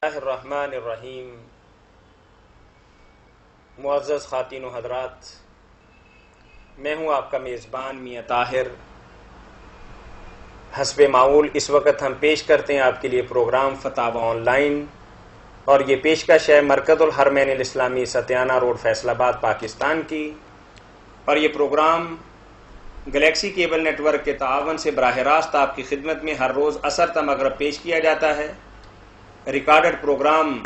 اللہ الرحمن الرحیم۔ معزز خواتین و حضرات، میں ہوں آپ کا میزبان میاں طاہر۔ حسب معمول اس وقت ہم پیش کرتے ہیں آپ کے لیے پروگرام فتاوی آن لائن، اور یہ پیشکش ہے مرکز الحرمین الاسلامی ستیانہ روڈ فیصل آباد پاکستان کی، اور یہ program galaxy cable network کے تعاون سے براہ راست آپ کی خدمت میں ہر روز عصر تا مغرب پیش کیا جاتا ہے۔ ریکارڈڈ پروگرام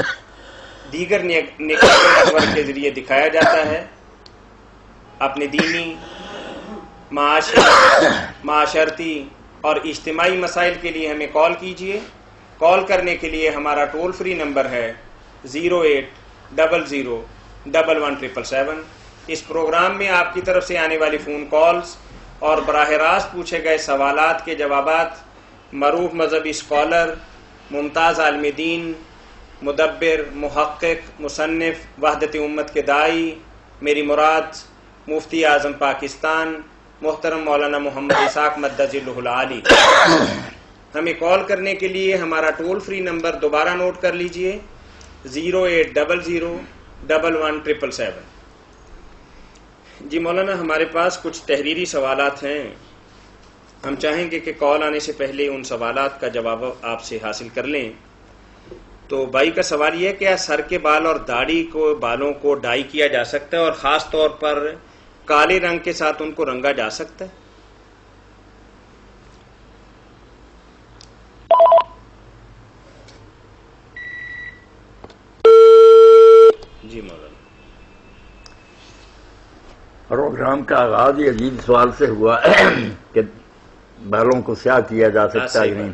دیگر نیٹ ورک کے ذریعے دکھایا جاتا ہے۔ اپنے دینی، معاشرتی اور اجتماعی مسائل کے لیے ہمیں کال کیجیے۔ کال کرنے کے لیے ہمارا ٹول فری نمبر ہے 0800117777۔ اس پروگرام میں آپ کی طرف سے آنے والی فون کالز اور براہ راست پوچھے گئے سوالات کے جوابات معروف مذہبی اسکالر، ممتاز عالم دین، مدبر، محقق، مصنف، وحدت امت کے داعی، میری مراد مفتی اعظم پاکستان محترم مولانا محمد اسحاق مدظ اللہ العالی۔ ہمیں کال کرنے کے لیے ہمارا ٹول فری نمبر دوبارہ نوٹ کر لیجئے 0800117777۔ جی مولانا، ہمارے پاس کچھ تحریری سوالات ہیں، ہم چاہیں گے کہ کال آنے سے پہلے ان سوالات کا جواب آپ سے حاصل کر لیں۔ تو بھائی کا سوال یہ ہے کہ سر کے بال اور داڑھی کو بالوں کو ڈائی کیا جا سکتا ہے، اور خاص طور پر کالے رنگ کے ساتھ ان کو رنگا جا سکتا ہے؟ جی مولانا۔ پروگرام کا آغاز یہ عجیب سوال سے ہوا کہ بالوں کو سیاہ کیا جا سکتا ہے کہ نہیں۔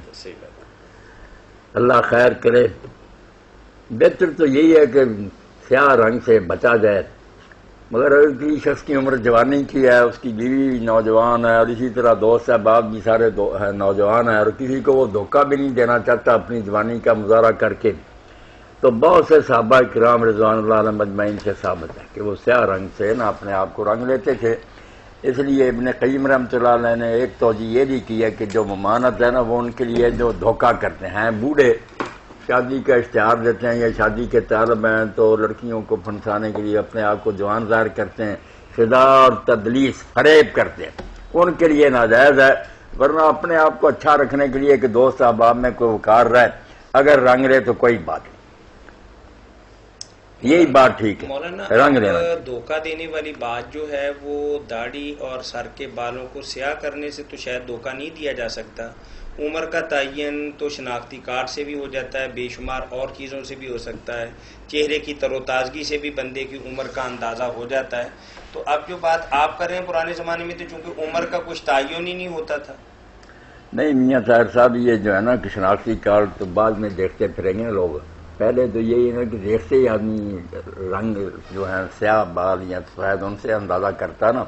اللہ خیر کرے۔ بہتر تو یہی ہے کہ سیاہ رنگ سے بچا جائے، مگر اگر کسی شخص کی عمر جوانی کی ہے، اس کی بیوی نوجوان ہے، اور اسی طرح دوست احباب بھی سارے نوجوان ہیں، اور کسی کو وہ دھوکہ بھی نہیں دینا چاہتا اپنی جوانی کا مظاہرہ کر کے، تو بہت سے صحابہ کرام رضوان اللہ علیہم اجمعین سے ثابت ہے کہ وہ سیاہ رنگ سے نہ اپنے آپ کو رنگ لیتے تھے۔ اس لیے ابن قیم رحمۃ اللہ علیہ نے ایک توجہ یہ بھی کی ہے کہ جو ممانعت ہے نا، وہ ان کے لیے جو دھوکہ کرتے ہیں، بوڑھے شادی کا اشتہار دیتے ہیں یا شادی کے طالب ہیں تو لڑکیوں کو پھنسانے کے لیے اپنے آپ کو جوان ظاہر کرتے ہیں، خدا اور تدلیس فریب کرتے ہیں، ان کے لیے ناجائز ہے۔ ورنہ اپنے آپ کو اچھا رکھنے کے لیے کہ دوست احباب میں کوئی وقار رہے، اگر رنگ لے تو کوئی بات نہیں، یہی بات ٹھیک ہے۔ مولانا، رنگ لینا دھوکہ دینے والی بات جو ہے وہ داڑھی اور سر کے بالوں کو سیاہ کرنے سے تو شاید دھوکہ نہیں دیا جا سکتا۔ عمر کا تعین تو شناختی کارڈ سے بھی ہو جاتا ہے، بے شمار اور چیزوں سے بھی ہو سکتا ہے، چہرے کی تر و تازگی سے بھی بندے کی عمر کا اندازہ ہو جاتا ہے۔ تو اب جو بات آپ کر رہے ہیں، پرانے زمانے میں تو چونکہ عمر کا کچھ تعین ہی نہیں ہوتا تھا۔ نہیں میاں طاہر صاحب، یہ جو ہے نا کہ شناختی کارڈ تو بعد میں دیکھتے پھریں گے لوگ، پہلے تو یہی ہے کہ دیکھتے ہی آدمی رنگ جو ہے سیاہ بال یا سفید ان سے اندازہ کرتا نا،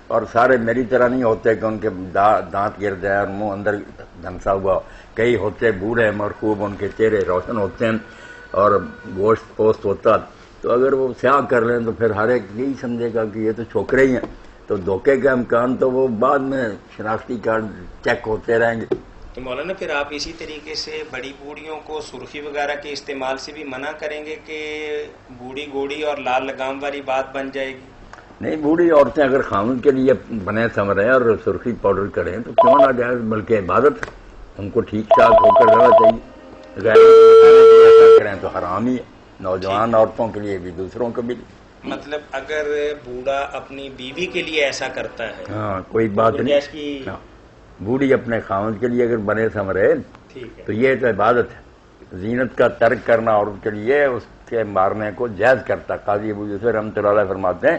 اور سارے میری طرح نہیں ہوتے کہ ان کے دانت گر جائے اور منہ اندر دھنسا ہوا، کئی ہوتے بوڑھے مرخوب، ان کے چہرے روشن ہوتے ہیں اور گوشت پوست ہوتا، تو اگر وہ سیاہ کر لیں تو پھر ہر ایک یہی سمجھے گا کہ یہ تو چھوکرے ہی ہیں، تو دھوکے کا امکان تو وہ بعد میں شناختی کارڈ چیک ہوتے رہیں گے۔ تو مولانا پھر آپ اسی طریقے سے بڑی بوڑھیوں کو سرخی وغیرہ کے استعمال سے بھی منع کریں گے کہ بوڑھی گوڑھی اور لال لگام والی بات بن جائے گی؟ نہیں، بوڑھی عورتیں اگر خامن کے لیے بنے سمریں اور سرخی پاؤڈر کریں تو کیوں نہ جائے، بلکہ عبادت ہے، ان کو ٹھیک ٹھاک ہو کر رہنا چاہیے، غیر ایسا کریں تو حرام ہی ہے، نوجوان عورتوں کے لیے بھی دوسروں کو بھی۔ مطلب اگر بوڑھا اپنی بیوی کے لیے ایسا کرتا ہے، ہاں کوئی بات نہیں، بوڑھی اپنے خامن کے لیے اگر بنے سمرے تو یہ تو عبادت ہے، زینت کا ترک کرنا اور ان کے لیے اس کے مارنے کو جائز کرتا۔ قاضی ابو یوسف رحمۃ اللہ علیہ فرماتے ہیں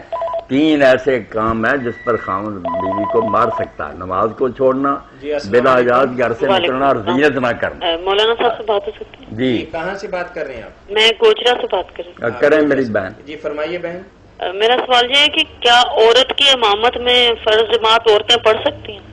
3 ایسے کام ہیں جس پر خامن بیوی کو مار سکتا ہے: نماز کو چھوڑنا، بلا اجازت گھر سے نکلنا، اور زینت نہ کرنا۔ مولانا صاحب سے بات ہو سکتی ہے؟ جی کہاں سے بات کر رہے ہیں آپ؟ میں گوجرا سے بات کر رہی ہوں۔ کریں میری بہن۔ جی فرمائیے بہن۔ میرا سوال یہ ہے کہ کیا عورت کی امامت میں فرض جماعت عورتیں پڑھ سکتی ہیں؟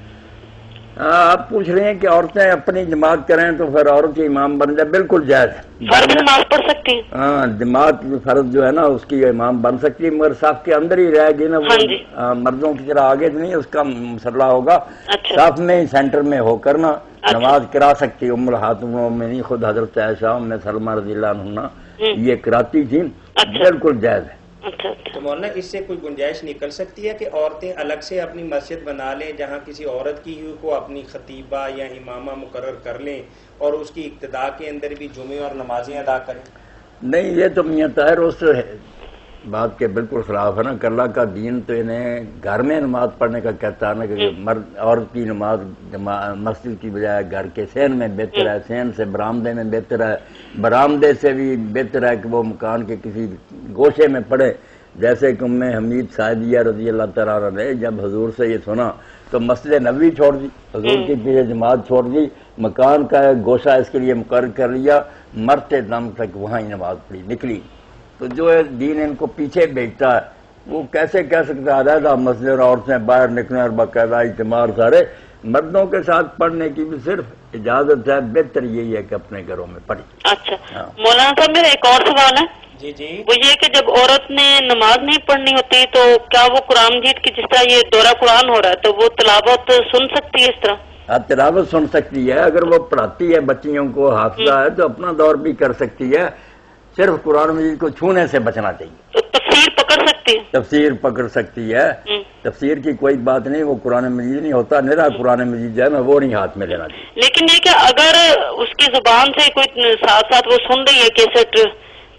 آپ پوچھ رہے ہیں کہ عورتیں اپنی جماعت کریں تو پھر عورت کی امام بن جائے، بالکل جائز ہے۔ فرض نماز پڑھ سکتی ہیں؟ ہاں، جماعت فرض جو ہے نا اس کی امام بن سکتی ہے، مگر صف کے اندر ہی رہے گی نا، وہ مردوں کی طرح آگے نہیں، اس کا مسئلہ ہوگا صف میں ہی سینٹر میں ہو کر نا نماز کرا سکتی۔ ام الخاتون میں نہیں، خود حضرت عائشہ ام سلمہ رضی اللہ عنہا یہ کراتی تھی، بالکل جائز ہے۔ تو مولانا اس سے کوئی گنجائش نکل سکتی ہے کہ عورتیں الگ سے اپنی مسجد بنا لیں جہاں کسی عورت کی ہی کو اپنی خطیبہ یا امامہ مقرر کر لیں اور اس کی اقتداء کے اندر بھی جمعے اور نمازیں ادا کریں؟ نہیں، یہ تو میاں طاہر اس بات کے بالکل خلاف ہے نا، کہ اللہ کا دین تو انہیں گھر میں نماز پڑھنے کا کہتا ہے نا، کہ مرد عورت کی نماز مسجد کی بجائے گھر کے صحن میں بہتر ہے، صحن سے برآمدے میں بہتر ہے، برآمدے سے بھی بہتر ہے کہ وہ مکان کے کسی گوشے میں پڑھے، جیسے کہ ام حمید سعدیہ رضی اللہ تعالیٰ عنہ نے جب حضور سے یہ سنا تو مسجد نبوی چھوڑ دی، حضور کی پیچھے جماعت چھوڑ دی، مکان کا گوشہ اس کے لیے مقرر کر لیا، مرتے دم تک وہاں ہی نماز پڑھی، نکلی۔ تو جو دین ان کو پیچھے بھیجتا ہے وہ کیسے کہہ سکتا ہے علیحدہ مسجد اور عورتیں باہر نکلیں اور باقاعدہ اجتماع سارے؟ مردوں کے ساتھ پڑھنے کی بھی صرف اجازت ہے، بہتر یہی ہے کہ اپنے گھروں میں پڑھیں۔ اچھا مولانا صاحب میرا ایک اور سوال ہے، جی وہ یہ کہ جب عورت نے نماز نہیں پڑھنی ہوتی تو کیا وہ قرآن مجید کی جس طرح یہ دورہ قرآن ہو رہا ہے تو وہ تلاوت سن سکتی ہے اس طرح؟ تلاوت سن سکتی ہے، اگر وہ پڑھاتی ہے بچیوں کو، حافظہ ہے، تو اپنا دور بھی کر سکتی ہے، صرف قرآن مجید کو چھونے سے بچنا چاہیے۔ تو تفسیر پکڑ سکتی ہے؟ تفسیر پکڑ سکتی ہے، تفسیر کی کوئی بات نہیں، وہ قرآن مجید نہیں ہوتا، نرا قرآن مجید جو ہے نا وہ نہیں ہاتھ میں لینا چاہیے۔ لیکن یہ کہ اگر اس کی زبان سے کوئی ساتھ ساتھ وہ سن رہی ہے کیسٹ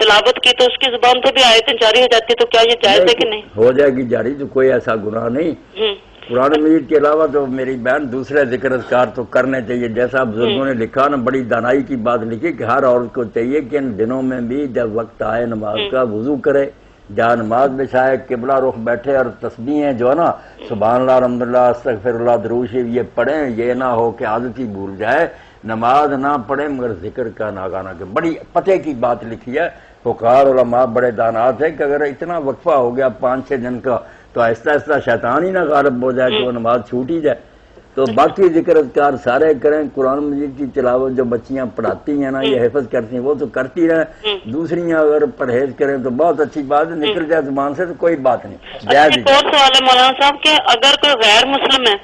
تلاوت کی تو اس کی زبان سے بھی آیتیں جاری ہو جاتی تو کیا یہ جائز ہے کہ نہیں؟ ہو جائے گی جاری، تو کوئی ایسا گناہ نہیں۔ قرآن مجید کے علاوہ تو میری بہن دوسرے ذکر اذکار تو کرنے چاہیے، جیسا بزرگوں نے لکھا نا، بڑی دانائی کی بات لکھی کہ ہر عورت کو چاہیے کہ ان دنوں میں بھی جب وقت آئے نماز کا وضو کرے، جہاں نماز بچھائے، قبلہ رخ بیٹھے اور تسبیحیں جو ہے نا سبحان اللہ الحمدللہ استغفر اللہ درود شریف یہ پڑھیں، یہ نہ ہو کہ عادت ہی بھول جائے، نماز نہ پڑھے مگر ذکر کا ناگانا کہ بڑی پتے کی بات لکھی ہے۔ فقہاء علماء بڑے دانات ہیں کہ اگر اتنا وقفہ ہو گیا 5-6 دن کا تو آہستہ آہستہ شیطان ہی نہ غالب ہو جائے کہ وہ نماز چھوٹ ہی جائے۔ تو باقی ذکر اذکار سارے کریں، قرآن مجید کی تلاوت جو بچیاں پڑھاتی ہیں نا یہ حفظ کرتی ہیں وہ تو کرتی رہیں، دوسری اگر پرہیز کریں تو بہت اچھی بات ہے، نکل جائے زبان سے تو کوئی بات نہیں۔ ایک اور سوال ہے مولانا صاحب کہ اگر کوئی غیر مسلم ہے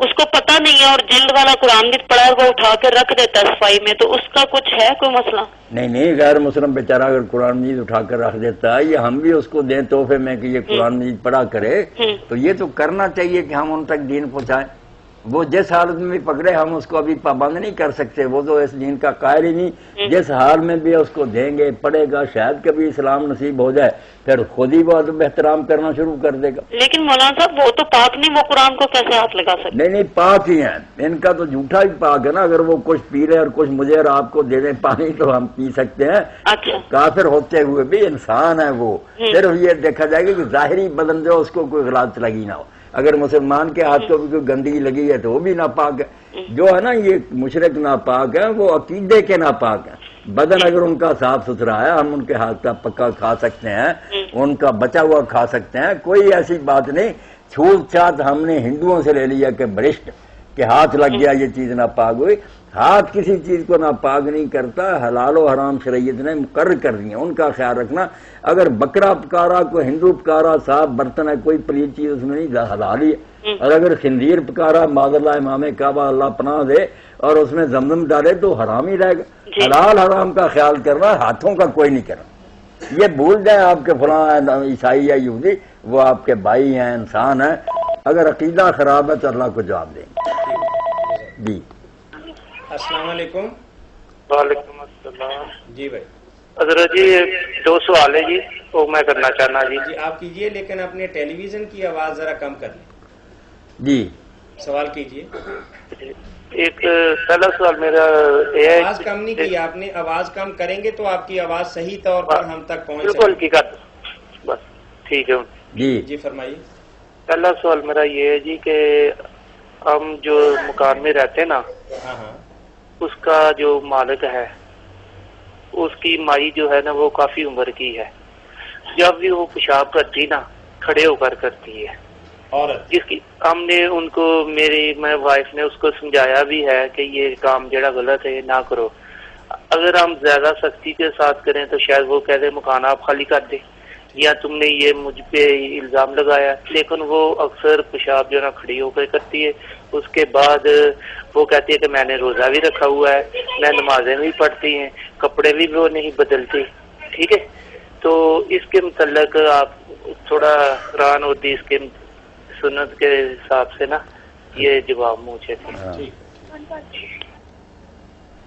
اس کو پتہ نہیں ہے اور جلد والا قرآن مجید پڑھا وہ اٹھا کے رکھ دیتا ہے صفائی میں، تو اس کا کچھ ہے کوئی مسئلہ؟ نہیں، غیر مسلم بیچارہ اگر قرآن مجید اٹھا کر رکھ دیتا ہے یا ہم بھی اس کو دیں تحفے میں کہ یہ قرآن مجید پڑھا کرے تو یہ تو کرنا چاہیے کہ ہم ان تک دین پہنچائیں۔ وہ جس حالت میں بھی پکڑے ہم اس کو ابھی پابند نہیں کر سکتے، وہ تو اس دین کا قائل ہی نہیں، جس حال میں بھی اس کو دیں گے پڑھے گا، شاید کبھی اسلام نصیب ہو جائے پھر خود ہی وہ ادب احترام کرنا شروع کر دے گا۔ لیکن مولانا صاحب وہ تو پاک نہیں، وہ قرآن کو کیسے ہاتھ لگا سکتے؟ نہیں پاک ہی ہیں، ان کا تو جھوٹا ہی پاک ہے نا، اگر وہ کچھ پی رہے اور کچھ مجھے اور آپ کو دے دیں پانی تو ہم پی سکتے ہیں۔ اچھا، کافر ہوتے ہوئے بھی انسان ہے وہ، صرف یہ دیکھا جائے گا کہ ظاہری بدن جو اس کو کوئی غلط لگی نہ ہو، اگر مسلمان کے ہاتھ کو بھی کوئی گندگی لگی ہے تو وہ بھی ناپاک ہے۔ جو ہے نا یہ مشرک ناپاک ہے وہ عقیدے کے ناپاک ہیں، بدن اگر ان کا صاف ستھرا ہے ہم ان کے ہاتھ کا پکا کھا سکتے ہیں، ان کا بچا ہوا کھا سکتے ہیں، کوئی ایسی بات نہیں۔ چھوٹ چھات ہم نے ہندوؤں سے لے لیا کہ برشٹ کہ ہاتھ لگ گیا یہ چیز ناپاک ہوئی، ہاتھ کسی چیز کو ناپاک نہیں کرتا، حلال و حرام شریعت نے مقرر کر دیا، ان کا خیال رکھنا۔ اگر بکرا پکارا کوئی ہندو پکارا صاف برتن ہے کوئی پلیت چیز اس میں نہیں، حلال ہی ہے، اور اگر خنزیر پکارا معاذ اللہ امام کعبہ اللہ پناہ دے اور اس میں زمزم ڈالے تو حرام ہی رہے گا۔ حلال حرام کا خیال کرنا، ہاتھوں کا کوئی نہیں کرنا۔ یہ بھول جائیں آپ کے فلاں عیسائی یا یہودی وہ آپ کے بھائی ہیں، انسان ہیں، اگر عقیدہ خراب ہے تو اللہ کو جواب دیں گے۔ جی السلام علیکم۔ وعلیکم السلام۔ جی بھائی حضرت جی 2 سوال ہے جی وہ میں کرنا چاہنا جی۔ جی آپ کیجئے لیکن اپنے ٹیلی ویژن کی آواز ذرا کم کر لیں۔ جی سوال کیجئے۔ ایک پہلا سوال میرا یہ ہے، آواز کم نہیں کی آپ نے، آواز کم کریں گے تو آپ کی آواز صحیح طور پر ہم تک پہنچ بالکل حقیقت بس ٹھیک ہے جی جی فرمائیے۔ پہلا سوال میرا یہ ہے جی کہ ہم جو مکان میں رہتے ہیں نا ہاں ہاں اس کا جو مالک ہے اس کی مائی جو ہے نا وہ کافی عمر کی ہے، جب بھی وہ پیشاب کرتی نا کھڑے ہو کر کرتی ہے، عورت جس کی ہم نے ان کو میں وائف نے اس کو سمجھایا بھی ہے کہ یہ کام جڑا غلط ہے نہ کرو. اگر ہم زیادہ سختی کے ساتھ کریں تو شاید وہ کہہ دے مکان آپ خالی کر دیں یا تم نے یہ مجھ پہ الزام لگایا. لیکن وہ اکثر پیشاب جو نا کھڑی ہو کر کرتی ہے. اس کے بعد وہ کہتی ہے کہ میں نے روزہ بھی رکھا ہوا ہے, میں نمازیں بھی پڑھتی ہیں, کپڑے بھی وہ نہیں بدلتی. ٹھیک ہے, تو اس کے متعلق آپ تھوڑا حیران ہوتی اس کے سنت کے حساب سے نا یہ جواب مجھے تھے.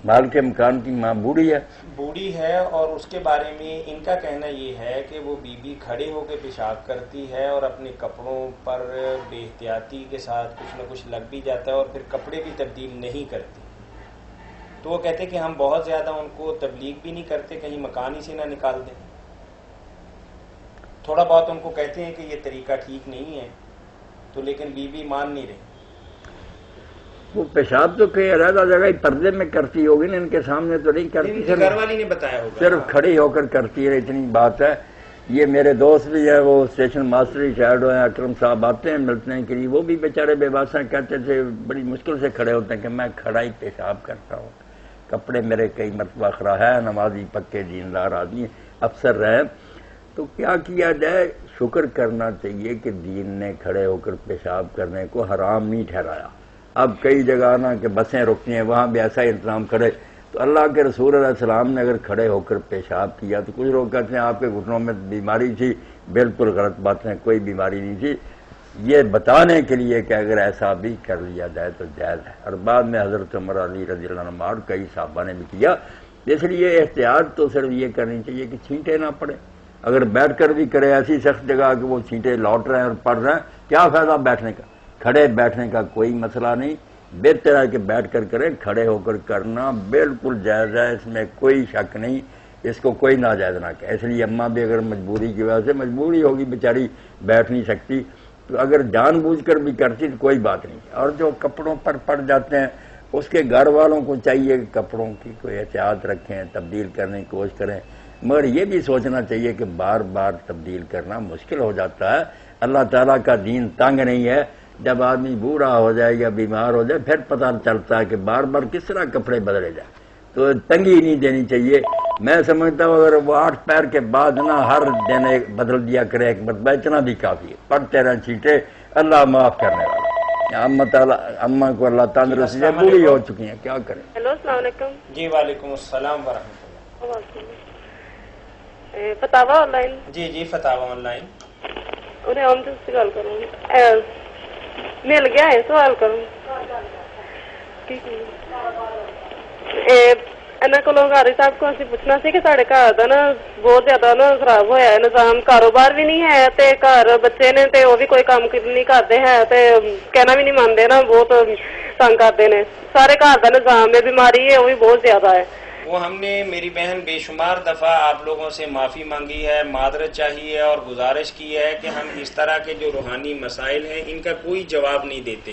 مال کے مکان کی ماں بوڑھی ہے اور اس کے بارے میں ان کا کہنا یہ ہے کہ وہ بیوی کھڑے ہو کے پیشاب کرتی ہے اور اپنے کپڑوں پر بے احتیاطی کے ساتھ کچھ نہ کچھ لگ بھی جاتا ہے اور پھر کپڑے بھی تبدیل نہیں کرتی. تو وہ کہتے کہ ہم بہت زیادہ ان کو تبلیغ بھی نہیں کرتے, کہیں مکان ہی سے نہ نکال دیں. تھوڑا بہت ان کو کہتے ہیں کہ یہ طریقہ ٹھیک نہیں ہے, تو لیکن بیوی مان نہیں رہی. وہ پیشاب تو کہیں علیحدہ جگہ پردے میں کرتی ہوگی نا, ان کے سامنے تو نہیں کرتی, گھر والی نے بتایا ہوگا, صرف کھڑی ہو کر کرتی ہے. اتنی بات ہے. یہ میرے دوست بھی ہے, وہ اسٹیشن ماسٹر ہی شاید ہیں, اکرم صاحب آتے ہیں ملنے کے لیے, وہ بھی بیچارے بے باسا کہتے تھے, بڑی مشکل سے کھڑے ہوتے ہیں کہ میں کھڑا ہی پیشاب کرتا ہوں, کپڑے میرے کئی مرتبہ خراب ہے, نمازی پکے دیندار آدمی افسر رہے. تو کیا کیا جائے؟ شکر کرنا چاہیے کہ دین نے کھڑے ہو کر پیشاب کرنے کو حرام نہیں ٹھہرایا. اب کئی جگہ نا کہ بسیں رکتی ہیں, وہاں بھی ایسا انتظام کرے. تو اللہ کے رسول علیہ السلام نے اگر کھڑے ہو کر پیشاب کیا تو کچھ لوگ کہتے ہیں آپ کے گھٹنوں میں بیماری تھی. بالکل غلط بات ہے, کوئی بیماری نہیں تھی. یہ بتانے کے لیے کہ اگر ایسا بھی کر لیا جائے تو جائز ہے. اور بعد میں حضرت عمر علی رضی اللہ عنہ اور کئی صحابہ نے بھی کیا. اس لیے احتیاط تو صرف یہ کرنی چاہیے کہ چھینٹے نہ پڑے. اگر بیٹھ کر بھی کرے ایسی سخت جگہ کہ وہ چھینٹے لوٹ رہے ہیں اور پڑ رہے ہیں, کیا فائدہ بیٹھنے کا؟ کھڑے بیٹھنے کا کوئی مسئلہ نہیں, بہتر ہے کہ بیٹھ کر کریں. کھڑے ہو کر کرنا بالکل جائز ہے, اس میں کوئی شک نہیں, اس کو کوئی ناجائز نہ کہے. اس لیے اماں بھی اگر مجبوری کی وجہ سے مجبوری ہوگی, بیچاری بیٹھ نہیں سکتی, تو اگر جان بوجھ کر بھی کرتی تو کوئی بات نہیں. اور جو کپڑوں پر پڑ جاتے ہیں اس کے گھر والوں کو چاہیے کہ کپڑوں کی کوئی احتیاط رکھیں, تبدیل کرنے کی کوشش کریں. مگر یہ بھی سوچنا چاہیے کہ بار بار تبدیل کرنا مشکل ہو جاتا ہے. اللہ تعالیٰ کا دین تنگ نہیں ہے. جب آدمی بوڑھا ہو جائے یا بیمار ہو جائے پھر پتہ چلتا ہے کہ بار بار کس طرح کپڑے بدلے جائیں. تو تنگی نہیں دینی چاہیے. میں سمجھتا ہوں اگر وہ 8 پیر کے بعد نہ ہر دن بدل دیا کرے ایک مرتبہ, اتنا بھی کافی ہے. پڑھتے رہیں چھینٹے, اللہ معاف کرنے والا. اماں کو اللہ تندرستی سے بوڑھی ہو چکی ہیں, کیا کریں. ہیلو, السلام علیکم. جی وعلیکم السلام ورحمۃ اللہ. فتاوا on line. G فتاوا on line. انہیں ہم سے گل کروں, مل گیا ہے, سوال کروں. گھر صاحب کو اسی پوچھنا سی کہ سارے گھر کا نا بہت زیادہ نا خراب ہوا ہے نظام. کاروبار بھی نہیں ہے تے گھر بچے نے تے وہ بھی کوئی کام نہیں کرتے ہیں تے کہنا بھی نہیں مانتے نا, بہت تنگ کرتے ہیں. سارے گھر کا نظام ہے, بیماری ہے وہ بھی بہت زیادہ ہے. وہ ہم نے میری بہن بے شمار دفعہ آپ لوگوں سے معافی مانگی ہے, معذرت چاہیے اور گزارش کی ہے کہ ہم اس طرح کے جو روحانی مسائل ہیں ان کا کوئی جواب نہیں دیتے.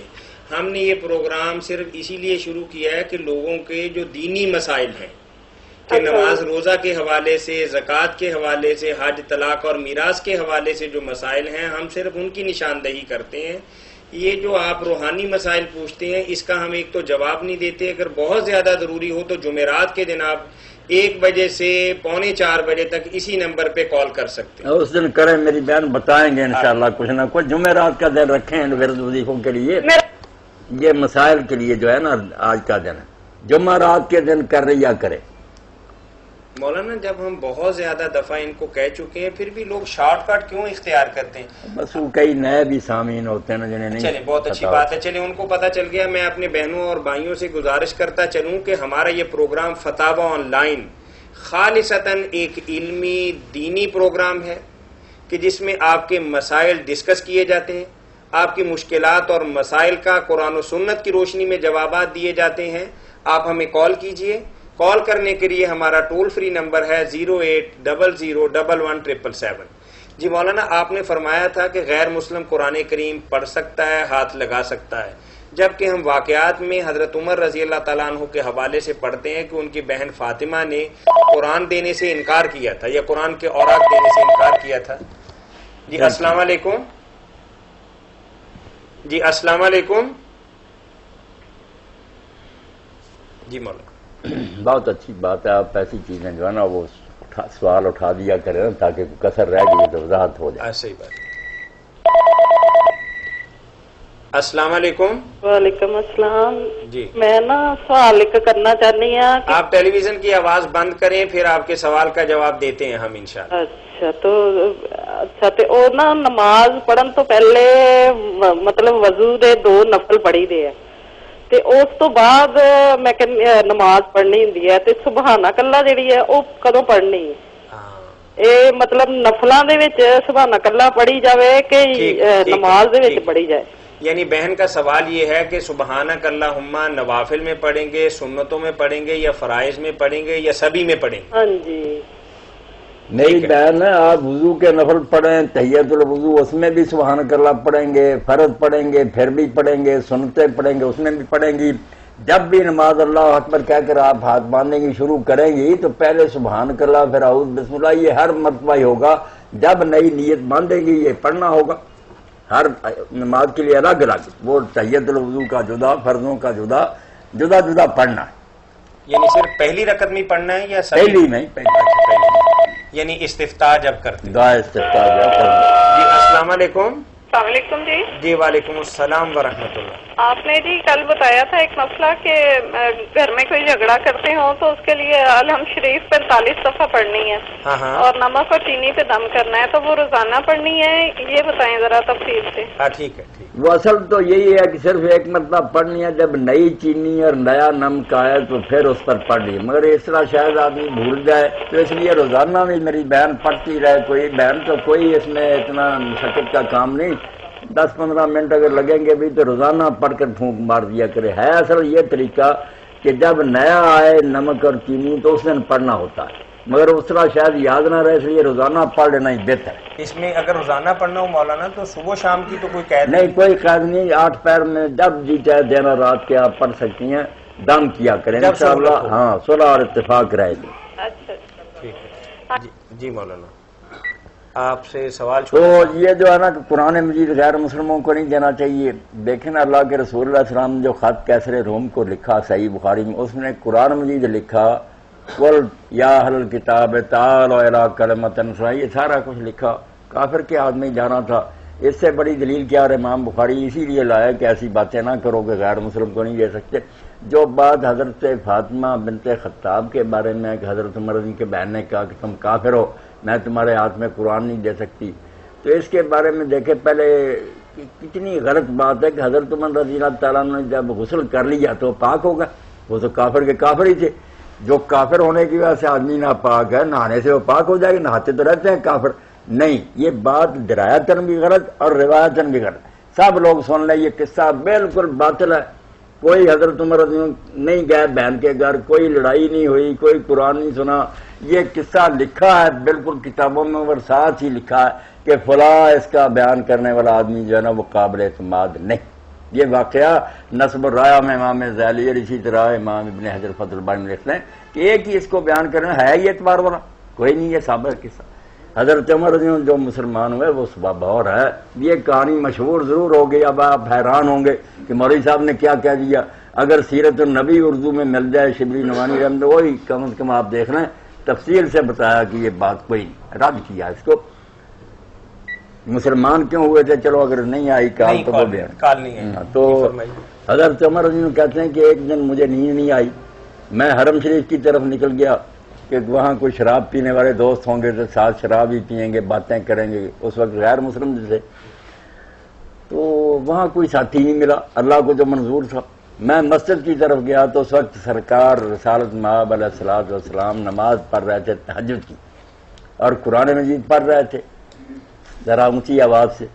ہم نے یہ پروگرام صرف اسی لیے شروع کیا ہے کہ لوگوں کے جو دینی مسائل ہیں کہ نماز روزہ کے حوالے سے, زکوٰۃ کے حوالے سے, حج, طلاق اور میراث کے حوالے سے جو مسائل ہیں ہم صرف ان کی نشاندہی کرتے ہیں. یہ جو آپ روحانی مسائل پوچھتے ہیں اس کا ہم ایک تو جواب نہیں دیتے. اگر بہت زیادہ ضروری ہو تو جمعرات کے دن آپ 1 بجے سے 3:45 بجے تک اسی نمبر پہ کال کر سکتے ہیں. اس دن کریں, میری بہن بتائیں گے انشاءاللہ کچھ نہ کچھ. جمعرات کا دن رکھیں ورد وظیفوں کے لیے, یہ مسائل کے لیے جو ہے نا آج کا دن جمعرات کے دن کر رہی یا کرے. مولانا جب ہم بہت زیادہ دفعہ ان کو کہہ چکے ہیں پھر بھی لوگ شارٹ کٹ کیوں اختیار کرتے ہیں؟ بس وہ کئی نئے بھی سامعین ہوتے ہیں جنہیں نہیں. چلیں بہت اچھی بات ہے, چلیں ان کو پتہ چل گیا. میں اپنے بہنوں اور بھائیوں سے گزارش کرتا چلوں کہ ہمارا یہ پروگرام فتاوا آن لائن خالصتاً ایک علمی دینی پروگرام ہے کہ جس میں آپ کے مسائل ڈسکس کیے جاتے ہیں, آپ کی مشکلات اور مسائل کا قرآن و سنت کی روشنی میں جوابات دیے جاتے ہیں. آپ ہمیں کال کیجئے. کال کرنے کے لیے ہمارا ٹول فری نمبر ہے 08001117777. جی مولانا, آپ نے فرمایا تھا کہ غیر مسلم قرآن کریم پڑھ سکتا ہے, ہاتھ لگا سکتا ہے, جبکہ ہم واقعات میں حضرت عمر رضی اللہ تعالیٰ عنہ کے حوالے سے پڑھتے ہیں کہ ان کی بہن فاطمہ نے قرآن دینے سے انکار کیا تھا یا قرآن کے اوراق دینے سے انکار کیا تھا. جی السلام علیکم. جی السلام علیکم. جی مولانا. بہت اچھی بات ہے. آپ ایسی چیزیں جو ہے نا وہ سوال اٹھا دیا کریں نا تاکہ کثر رہ گئی تو وضاحت ہو جائے. صحیح بات. السلام علیکم. وعلیکم السلام. جی میں نا سوال ایک کرنا چاہنی ہوں. آپ ٹیلی ویژن کی آواز بند کریں پھر آپ کے سوال کا جواب دیتے ہیں ہم انشاءاللہ. اچھا تے او نا نماز پڑھن تو پہلے مطلب وضو دے 2 نفل پڑھی دے ہے تے اس تو بعد میں نماز پڑھنی ہوندی ہے تے سبحانک اللہ جڑی ہے او کدوں پڑھنی ہے؟ اے مطلب نفلاں دے وچ سبحانک اللہ پڑھی جاوے کہ نماز دے وچ پڑھی جائے؟ یعنی بہن کا سوال یہ ہے کہ سبحانک اللہم نوافل میں پڑھیں گے، سنتوں میں پڑھیں گے یا فرائض میں پڑھیں گے یا سبھی میں پڑھیں گے؟ ہاں جی. میری بہن ہے آپ وضو کے نفل پڑھیں، تحیت الوضو اس میں بھی سبحانک اللہ پڑھیں گے، فرض پڑھیں گے پھر بھی پڑھیں گے، سنتیں پڑھیں گے اس میں بھی پڑھیں گی. جب بھی نماز اللہ اکبر کہہ کر آپ ہاتھ باندھیں گی شروع کریں گی تو پہلے سبحانک اللہ پھر اعوذ بسم اللہ، یہ ہر مرتبہ ہی ہوگا. جب نئی نیت باندھیں گی یہ پڑھنا ہوگا. ہر نماز کے لیے الگ الگ، وہ تحیت الوضو کا جدا، فرضوں کا جدا جدا جدا پڑھنا ہے. یعنی صرف پہلی رکعت میں پڑھنا ہے یا پہلی میں؟ یعنی استفتاح جب کرتے دعا استفتاح جب کرنا. جی السلام علیکم. السلام علیکم. جی جی وعلیکم السلام ورحمۃ اللہ. آپ نے جی کل بتایا تھا ایک مسئلہ کہ گھر میں کوئی جھگڑا کرتے ہوں تو اس کے لیے الحمد شریف 45 دفعہ پڑھنی ہے اور نمک اور چینی پہ دم کرنا ہے، تو وہ روزانہ پڑھنی ہے؟ یہ بتائیں ذرا تفصیل سے. ہاں ٹھیک ہے. وہ اصل تو یہی ہے کہ صرف ایک مرتبہ پڑھنی ہے، جب نئی چینی اور نیا نمک آئے تو پھر اس پر پڑھنی ہے. مگر اس طرح شاید آدمی بھول جائے تو اس لیے روزانہ بھی میری بہن پڑھتی رہے. کوئی بہن تو کوئی اس میں اتنا مشقت کا کام نہیں، 10-15 منٹ اگر لگیں گے بھی تو روزانہ پڑھ کر پھونک مار دیا کرے. ہے اصل یہ طریقہ کہ جب نیا آئے نمک اور چینی تو اس دن پڑھنا ہوتا ہے، مگر اس طرح شاید یاد نہ رہے، اس لیے روزانہ پڑھ لینا ہی بہتر ہے. اس میں اگر روزانہ پڑھنا ہو مولانا تو صبح شام کی تو کوئی قید نہیں، کوئی قید نہیں. 8 پیر میں جب جی چاہے دن اور رات کے آپ پڑھ سکتی ہیں. دم کیا کریں انشاءاللہ. ہاں صلح اور اتفاق رہے گی. اچھا ٹھیک ہے. جی مولانا آپ سے سوال تو یہ جو ہے نا کہ قرآن مجید غیر مسلموں کو نہیں دینا چاہیے. دیکھیں نا اللہ کے رسول اللہ علیہ وسلم جو خط کیسر روم کو لکھا صحیح بخاری میں، اس نے قرآن مجید لکھا قل یا اہل الکتاب تعالوا الی کلمۃ سواء، یہ سارا کچھ لکھا. کافر کے آدمی جانا تھا. اس سے بڑی دلیل کیا؟ اور امام بخاری اسی لیے لایا کہ ایسی باتیں نہ کرو کہ غیر مسلم کو نہیں دے سکتے. جو بات حضرت فاطمہ بنت خطاب کے بارے میں کہ حضرت عمر کی بہن نے کہا کہ تم کافر ہو، میں تمہارے ہاتھ میں قرآن نہیں دے سکتی، تو اس کے بارے میں دیکھیں پہلے کتنی غلط بات ہے کہ حضرت عمر رضی اللہ تعالیٰ نے جب غسل کر لیا تو پاک ہو گئے. وہ تو کافر کے کافر ہی تھے. جو کافر ہونے کی وجہ سے آدمی ناپاک ہے، نہانے سے وہ پاک ہو جائے گا. نہاتے تو رہتے ہیں کافر. نہیں، یہ بات درایتاً بھی غلط اور روایتاً بھی غلط. سب لوگ سن لیں یہ قصہ بالکل باطل ہے. کوئی حضرت عمر رضی اللہ نہیں گئے بہن کے گھر، کوئی لڑائی نہیں ہوئی، کوئی قرآن نہیں سنا. یہ قصہ لکھا ہے بالکل کتابوں میں اور ساتھ ہی لکھا ہے کہ فلاں اس کا بیان کرنے والا آدمی جو ہے نا وہ قابل اعتماد نہیں. یہ واقعہ نصب الرایہ میں امام ذیلی اور اسی طرح امام ابن حجر فتح الباری میں لکھتے ہیں کہ ایک ہی اس کو بیان کرنا ہے. یہ اعتبار والا کوئی نہیں. یہ ثابت قصہ حضرت عمر رضی اللہ جو مسلمان ہوئے وہ سبب اور ہے. یہ کہانی مشہور ضرور ہو گئی. اب آپ حیران ہوں گے کہ مولوی صاحب نے کیا کہہ دیا. اگر سیرت النبی اردو میں مل جائے شبلی نوانی رحمۃ وہی کم از کم آپ دیکھ لیں تفصیل سے بتایا کہ یہ بات کوئی رد کیا اس کو. مسلمان کیوں ہوئے تھے؟ چلو اگر نہیں آئی کال تو وہ بیان. تو حضرت عمر رضی اللہ کہتے ہیں کہ ایک دن مجھے نیند نہیں آئی، میں حرم شریف کی طرف نکل گیا کہ وہاں کوئی شراب پینے والے دوست ہوں گے تو ساتھ شراب ہی پیئیں گے، باتیں کریں گے. اس وقت غیر مسلم تھے تو وہاں کوئی ساتھی نہیں ملا اللہ کو جو منظور تھا. میں مسجد کی طرف گیا تو اس وقت سرکار رسالت مآب علیہ الصلوۃ والسلام نماز پڑھ رہے تھے تہجد کی اور قرآن مجید پڑھ رہے تھے ذرا اونچی آواز سے.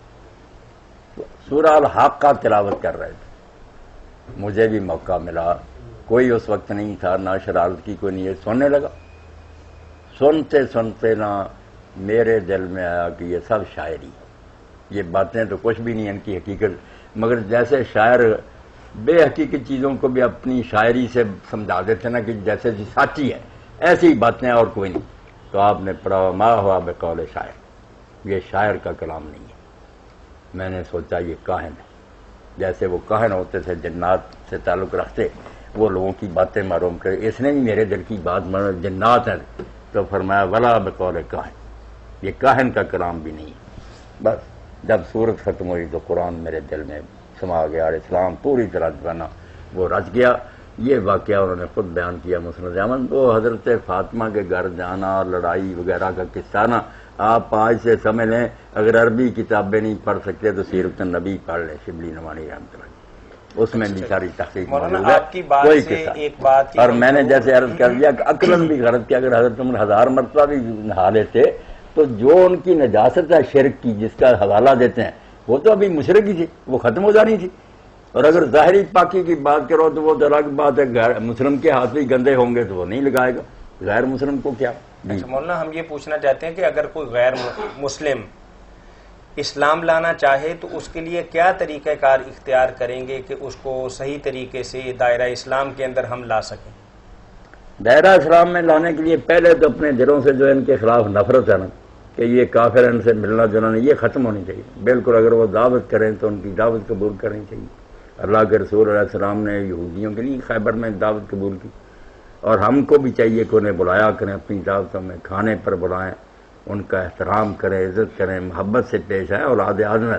سورہ الحق کا تلاوت کر رہے تھے. مجھے بھی موقع ملا، کوئی اس وقت نہیں تھا، نہ شرارت کی کوئی نیت. سننے لگا. سنتے سنتے نا میرے دل میں آیا کہ یہ سب شاعری، یہ باتیں تو کچھ بھی نہیں ان کی حقیقت، مگر جیسے شاعر بے حقیقت چیزوں کو بھی اپنی شاعری سے سمجھا دیتے نا کہ جیسے سچی ہے، ایسی باتیں اور کوئی نہیں. تو آپ نے پڑھا ما ہوا بقول شاعر، یہ شاعر کا کلام نہیں ہے. میں نے سوچا یہ کاہن ہے، جیسے وہ کاہن ہوتے تھے جنات سے تعلق رکھتے، وہ لوگوں کی باتیں معلوم کرے. اس نے بھی میرے دل کی بات معلوم، جنات ہیں تو فرمایا ولا بقول کاہن، یہ کاہن کا کلام بھی نہیں ہے. بس جب صورت ختم ہوئی تو قرآن میرے دل میں سما گیا اور اسلام پوری طرح بنا وہ رچ گیا. یہ واقعہ انہوں نے خود بیان کیا مسند احمد. وہ حضرت فاطمہ کے گھر جانا اور لڑائی وغیرہ کا قصہ نا آپ آج سے سمجھ لیں، اگر عربی کتابیں نہیں پڑھ سکتے تو سیرت النبی پڑھ لیں شبلی نعمانی رحمۃ اللہ، اس میں بھی ساری تحقیق موجود ہے. کوئی قصہ. اور میں نے جیسے عرض کر دیا کہ عقلاً بھی غرض کہ اگر حضرت عمر 1000 مرتبہ بھی نہا لیتے تو جو ان کی نجاست ہے شرک کی جس کا حوالہ دیتے ہیں وہ تو ابھی مشرک ہی تھی، وہ ختم ہو جانی تھی. اور اگر ظاہری پاکی کی بات کرو تو وہ الگ بات ہے، غیر مسلم کے ہاتھ بھی گندے ہوں گے تو وہ نہیں لگائے گا، غیر مسلم کو کیا. اچھا مولانا، ہم یہ پوچھنا چاہتے ہیں کہ اگر کوئی غیر مسلم اسلام لانا چاہے تو اس کے لیے کیا طریقہ کار اختیار کریں گے کہ اس کو صحیح طریقے سے دائرہ اسلام کے اندر ہم لا سکیں؟ دائرہ اسلام میں لانے کے لیے پہلے تو اپنے دلوں سے جو ان کے خلاف نفرت ہے نا کہ یہ کافر ان سے ملنا جلنا یہ ختم ہونی چاہیے. بالکل اگر وہ دعوت کریں تو ان کی دعوت قبول کرنی چاہیے. اللہ کے رسول علیہ السلام نے یہودیوں کے لیے خیبر میں دعوت قبول کی، اور ہم کو بھی چاہیے کہ انہیں بلایا کریں، اپنی دعوتوں میں کھانے پر بلائیں، ان کا احترام کریں، عزت کریں، محبت سے پیش آئیں اولاد آدم،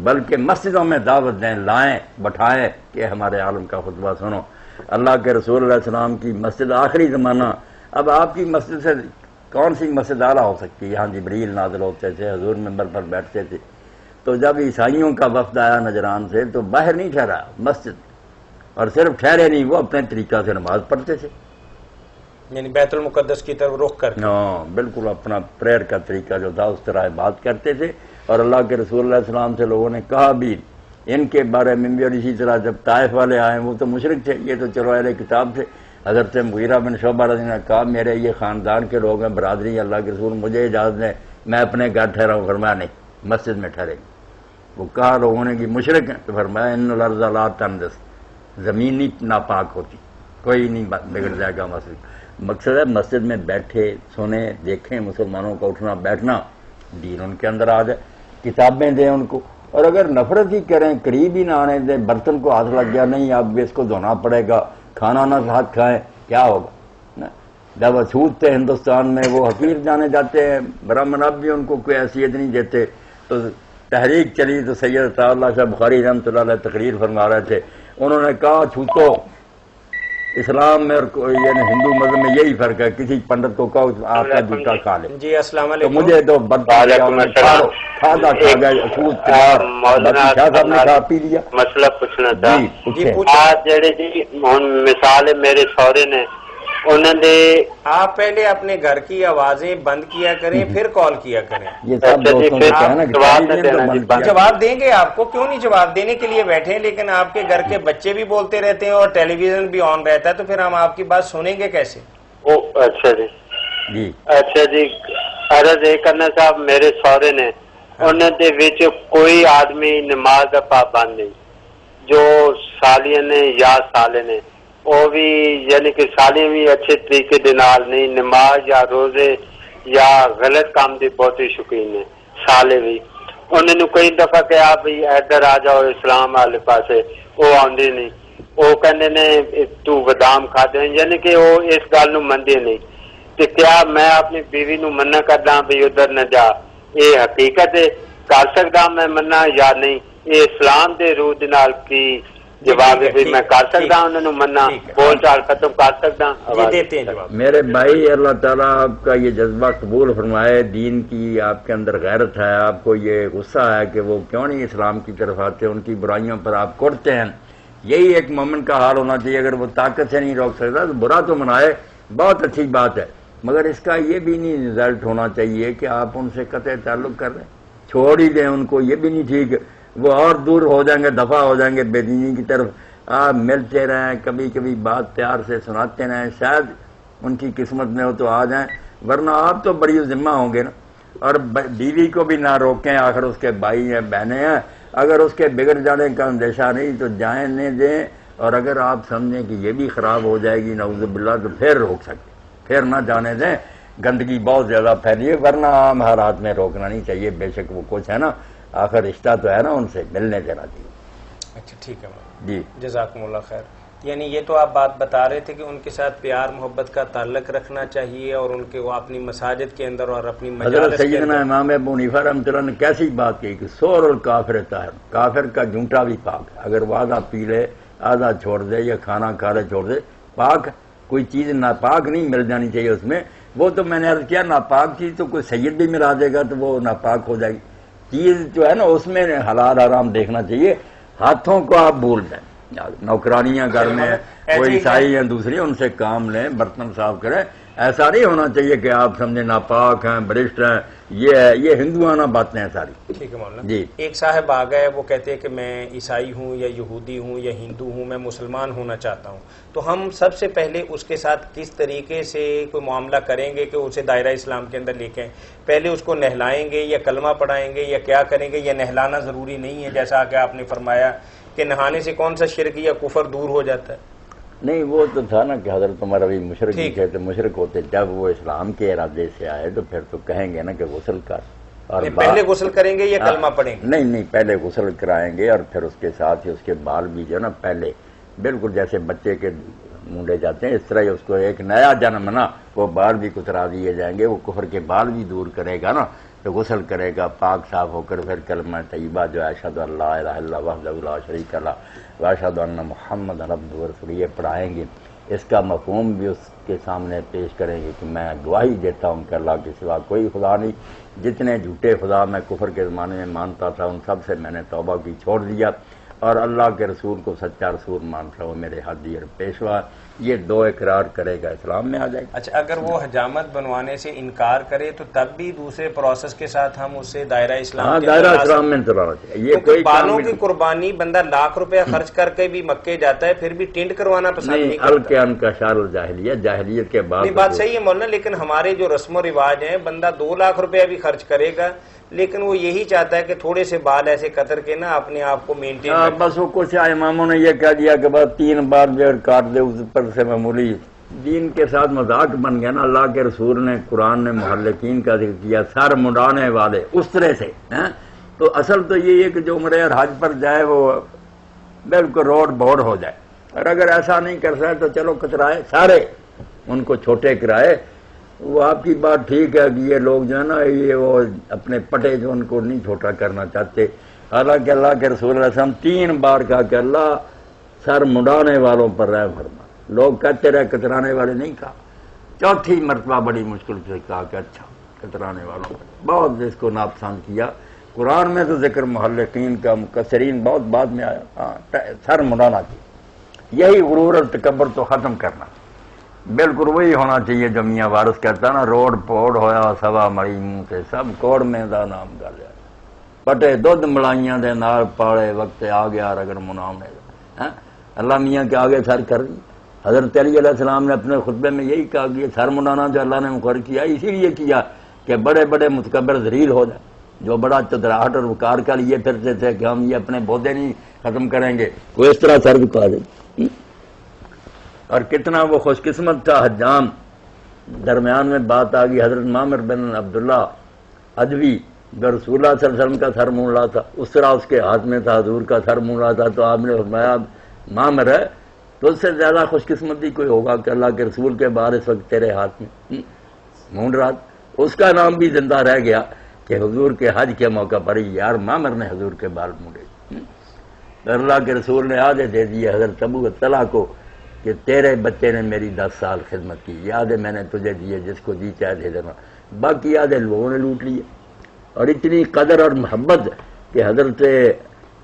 بلکہ مسجدوں میں دعوت دیں، لائیں، بٹھائیں کہ ہمارے عالم کا خطبہ سنو. اللہ کے رسول علیہ السلام کی مسجد آخری زمانہ، اب آپ کی مسجد سے کون سی مسجد اعلیٰ ہو سکتی ہے؟ یہاں جبریل نازل ہوتے تھے، حضور منبر پر بیٹھتے تھے. تو جب عیسائیوں کا وفد آیا نجران سے تو باہر نہیں ٹھہرا مسجد، اور صرف ٹھہرے نہیں، وہ اپنے طریقہ سے نماز پڑھتے تھے، یعنی بیت المقدس کی طرف رخ کر. ہاں بالکل اپنا پریئر کا طریقہ جو تھا اس طرح بات کرتے تھے. اور اللہ کے رسول اللہ علیہ السلام سے لوگوں نے کہا بھی ان کے بارے میں بھی. اور اسی طرح جب طائف والے آئے وہ تو مشرک تھے، یہ تو چلو اہل کتاب تھے. حضرت مغیرہ بن شعبہ رضی اللہ عنہ نے کہا میرے یہ خاندان کے لوگ ہیں، برادری، اللہ کے رسول مجھے اجازت دیں میں اپنے گھر ٹھہرا ہوں. فرمایا نہیں، مسجد میں ٹھہرے. وہ کہا لوگوں نے کہ مشرک ہیں، تو فرمایا ان الارض لا تنجس، زمین نہیں ناپاک ہوتی، کوئی نہیں بگڑ جائے گا مسجد. مقصد ہے مسجد میں بیٹھے سنیں دیکھیں مسلمانوں کا اٹھنا بیٹھنا، دین ان کے اندر آ جائے، کتابیں دیں ان کو. اور اگر نفرت ہی کریں، قریب ہی نہ آنے دیں، برتن کو ہاتھ لگ گیا نہیں اب اس کو دھونا پڑے گا، کھانا نہ ہاتھ کھائیں، کیا ہوگا؟ جب اچھوت تھے ہندوستان میں وہ حقیر جانے جاتے ہیں، برہمن اب بھی ان کو کوئی حیثیت نہیں دیتے. تو تحریک چلی تو سید عطا اللہ شاہ بخاری رحمۃ اللہ علیہ تقریر فرما رہے تھے، انہوں نے کہا چھوتو اسلام میں اور یعنی ہندو مذہب میں یہی فرق ہے، کسی پنڈت کو کہو آپ کا جوتا کھا لے. جی السلام علیکم. تو مجھے تو کھادا کھا گیا اچھوت کے بعد شاہ صاحب نے کھا پی لیا. مسئلہ پوچھنا تھا آج جڑے جی مثال میرے سہرے نے انہوں نے، آپ پہلے اپنے گھر کی آوازیں بند کیا کریں پھر کال کیا کریں. یہ سب دوستوں نے کہا نا کہ جواب دیں گے آپ کو، کیوں نہیں جواب دینے کے لیے بیٹھے ہیں، لیکن آپ کے گھر کے بچے بھی بولتے رہتے ہیں اور ٹیلی ویژن بھی آن رہتا ہے تو پھر ہم آپ کی بات سنیں گے کیسے؟ اچھا جی جی اچھا جی. عرض یہ کرنا صاحب میرے سہرے نے انہوں دے وچ کوئی آدمی نماز کا پابند نہیں، جو سالیاں نے یا سالے نے وہ بھی یعنی کہ سالی بھی اچھے طریقے دے نال نہیں، نماز یا روزے یا غلط کام دی بہت ہی شوقین نے. سالے بھی انہوں نے کئی دفعہ کہا بھائی ادھر آ جاؤ اسلام والے پاسے، وہ آندے نہیں، وہ کہندے نے تو بادام کھاتے ہیں، یعنی کہ وہ اس گل نو مندے نہیں. کہ کیا میں اپنی بیوی نو منع کردا بھئی ادھر نہ جا، یہ حقیقت ہے کر سکتا میں منع یا نہیں؟ یہ اسلام دے روح دے نال کی جواب ہے میں کر سکتا انہوں نے منع، بول چال ختم کر سکتا؟ دیتے ہیں جواب. میرے بھائی اللہ تعالیٰ آپ کا یہ جذبہ قبول فرمائے، دین کی آپ کے اندر غیرت ہے، آپ کو یہ غصہ ہے کہ وہ کیوں نہیں اسلام کی طرف آتے، ان کی برائیوں پر آپ کوڑتے ہیں. یہی ایک مومن کا حال ہونا چاہیے. اگر وہ طاقت سے نہیں روک سکتا تو برا تو منائے، بہت اچھی بات ہے، مگر اس کا یہ بھی نہیں رزلٹ ہونا چاہیے کہ آپ ان سے قطع تعلق کر رہے ہیں، چھوڑ ہی دیں ان کو. یہ بھی نہیں ٹھیک، وہ اور دور ہو جائیں گے، دفع ہو جائیں گے بے دینی کی طرف. آپ ملتے رہیں، کبھی کبھی بات پیار سے سناتے رہیں، شاید ان کی قسمت میں ہو تو آ جائیں، ورنہ آپ تو بڑی ذمہ ہوں گے نا. اور بیوی کو بھی نہ روکیں، آخر اس کے بھائی ہیں بہنیں ہیں، اگر اس کے بگڑ جانے کا اندیشہ نہیں تو جائیں نہیں دیں. اور اگر آپ سمجھیں کہ یہ بھی خراب ہو جائے گی نعوذ باللہ تو پھر روک سکتے، پھر نہ جانے دیں. گندگی بہت زیادہ پھیلی ہے، ورنہ عام حالات میں روکنا نہیں چاہیے. بے شک وہ کچھ ہے نا، آخر رشتہ تو ہے نا، ان سے ملنے دینا چاہیے. اچھا ٹھیک ہے مولانا جی جزاکم اللہ خیر. یعنی یہ تو آپ بات بتا رہے تھے کہ ان کے ساتھ پیار محبت کا تعلق رکھنا چاہیے اور ان کے وہ اپنی مساجد کے اندر اور اپنی حضرت مجالس کے سیدنا اندر. امام ابو حنیفہ رحمۃ اللہ نے کیسی بات کی کہ سور الکافر طاہر، کافر کا جھونٹا بھی پاک ہے، اگر وہ آدھا پی لے آدھا چھوڑ دے یا کھانا کھا لے چھوڑ دے، پاک کوئی چیز ناپاک نہیں مل جانی چاہیے اس میں. وہ تو میں نے عرض کیا ناپاک چیز تو کوئی سید بھی ملا دے گا تو وہ ناپاک ہو جائے گی. چیز جو ہے نا اس میں حلال حرام دیکھنا چاہیے. ہاتھوں کو آپ بھول دیں، نوکرانیاں گھر میں کوئی عیسائی یا دوسری ان سے کام لیں، برتن صاف کریں. ایسا نہیں ہونا چاہیے کہ آپ سمجھیں ناپاک ہیں برشٹ ہیں، یہ ہندوانہ باتیں ہیں ساری. ٹھیک ہے مولانا جی. ایک صاحب آ گئے، وہ کہتے ہیں کہ میں عیسائی ہوں یا یہودی ہوں یا ہندو ہوں، میں مسلمان ہونا چاہتا ہوں، تو ہم سب سے پہلے اس کے ساتھ کس طریقے سے کوئی معاملہ کریں گے کہ اسے دائرہ اسلام کے اندر لے کے آئیں؟ پہلے اس کو نہلائیں گے یا کلمہ پڑھائیں گے یا کیا کریں گے؟ یا نہلانا ضروری نہیں ہے جیسا کہ آپ نے فرمایا کہ نہانے سے کون سا شرک یا کفر دور ہو جاتا ہے؟ نہیں وہ تو تھا نا کہ حضرت عمر ابھی مشرک تھے تو مشرک ہوتے، جب وہ اسلام کے ارادے سے آئے تو پھر تو کہیں گے نا کہ غسل کر. اور پہلے غسل کریں گے یا کلمہ پڑھیں گے؟ نہیں پہلے غسل کرائیں گے اور پھر اس کے ساتھ ہی اس کے بال بھی جو نا پہلے بالکل جیسے بچے کے مونڈے جاتے ہیں اس طرح ہی اس کو ایک نیا جنم نا وہ بال بھی کترا دیے جائیں گے. وہ کفر کے بال بھی دور کرے گا نا تو غسل کرے گا پاک صاف ہو کر پھر کلمہ طیبہ جو اشہد ان لا الہ الا اللہ وحدہ لا شریک لہ واشہد ان محمد عبدہ ورسولہ یہ پڑھائیں گے. اس کا مفہوم بھی اس کے سامنے پیش کریں گے کہ میں گواہی دیتا ہوں کہ اللہ کے سوا کوئی خدا نہیں. جتنے جھوٹے خدا میں کفر کے زمانے میں مانتا تھا ان سب سے میں نے توبہ کی، چھوڑ دیا، اور اللہ کے رسول کو سچا رسول مانتا ہوں، میرے ہادی اور پیشوا. یہ دو اقرار کرے گا اسلام میں آ جائے گا. اچھا اگر وہ حجامت بنوانے سے انکار کرے تو تب بھی دوسرے پروسیس کے ساتھ ہم اسے دائرہ اسلام دائرہ اسلام میں چلانا چاہیے. یہ کوئی بالوں کی قربانی بندہ لاکھ روپے خرچ کر کے بھی مکے جاتا ہے پھر بھی ٹینٹ کروانا پسند نہیں کرتا. الکیان کا شار الجاہلیت، جاہلیت کے بعد بات صحیح ہے مولانا، لیکن ہمارے جو رسم و رواج ہیں بندہ 2 لاکھ روپیہ بھی خرچ کرے گا لیکن وہ یہی چاہتا ہے کہ تھوڑے سے بال ایسے قطر کے نا اپنے آپ کو مینٹین. بس وہ کچھ اماموں نے یہ کہہ دیا کہ بس 3 بار جو کاٹ دے اس پر سے معمولی دین کے ساتھ مذاق بن گیا نا. اللہ کے رسول نے قرآن نے محلقین کا ذکر کیا سر مڈانے والے اس طرح سے. تو اصل تو یہ ہے کہ جو عمرہ اور حج پر جائے وہ بالکل روڈ بورڈ ہو جائے، اور اگر ایسا نہیں کر سکے تو چلو کترائے سارے ان کو چھوٹے کرائے. وہ آپ کی بات ٹھیک ہے کہ یہ لوگ جو ہے نا یہ وہ اپنے پٹے جو ان کو نہیں چھوٹا کرنا چاہتے. حالانکہ اللہ کے رسول علیہ السلام 3 بار کہا کہ اللہ سر مڈانے والوں پر رحم فرما. لوگ کہتے رہے کترانے والے نہیں کہا. 4تھی مرتبہ بڑی مشکل سے کہا کہ اچھا کترانے والوں پر. بہت اس کو ناپسند کیا. قرآن میں تو ذکر محلقین کا مکثرین بہت بعد میں آیا. سر مڈانا چاہیے. یہی غرور اور تکبر تو ختم کرنا بالکل وہی ہونا چاہیے جو میاں وارث کہتا نا روڈ پوڑ ہویا سوا مڑی منہ سے سب کوڑ میں دا نام گالیا پٹے دودھ ملائیاں دے نال پاڑے وقت آ گیا رگڑ مناونے دا. اللہ میاں کے آگے سر کر دی. حضرت علی علیہ السلام نے اپنے خطبے میں یہی کہا کہ سر منانا جو اللہ نے مقرر کیا اسی لیے کیا کہ بڑے بڑے متکبر ذلیل ہو جائیں. جو بڑا چتراہٹ اور وقار کا لیے پھرتے تھے کہ ہم یہ اپنے بودے نہیں ختم کریں گے وہ اس طرح سر جھکا دے. اور کتنا وہ خوش قسمت تھا حجام. درمیان میں بات آ گئی حضرت معمر بن عبداللہ ادوی جو رسول اللہ صلی اللہ علیہ وسلم کا سر مونڈ رہا تھا اس طرح اس کے ہاتھ میں تھا حضور کا سر مونڈ رہا تھا. تو آپ نے فرمایا معمر ہے تو اس سے زیادہ خوش قسمتی کوئی ہوگا کہ اللہ کے رسول کے بعد اس وقت تیرے ہاتھ میں مونڈ رہا. اس کا نام بھی زندہ رہ گیا کہ حضور کے حج کے موقع پر یار معمر نے حضور کے بال مونڈے. اللہ کے رسول نے آدھے دے دیے حضرت ابو طلحہ کو کہ تیرے بچے نے میری 10 سال خدمت کی، یاد ہے میں نے تجھے دیے جس کو جی چاہے دے دینا. باقی آدھے لوگوں نے لوٹ لیے. اور اتنی قدر اور محبت کہ حضرت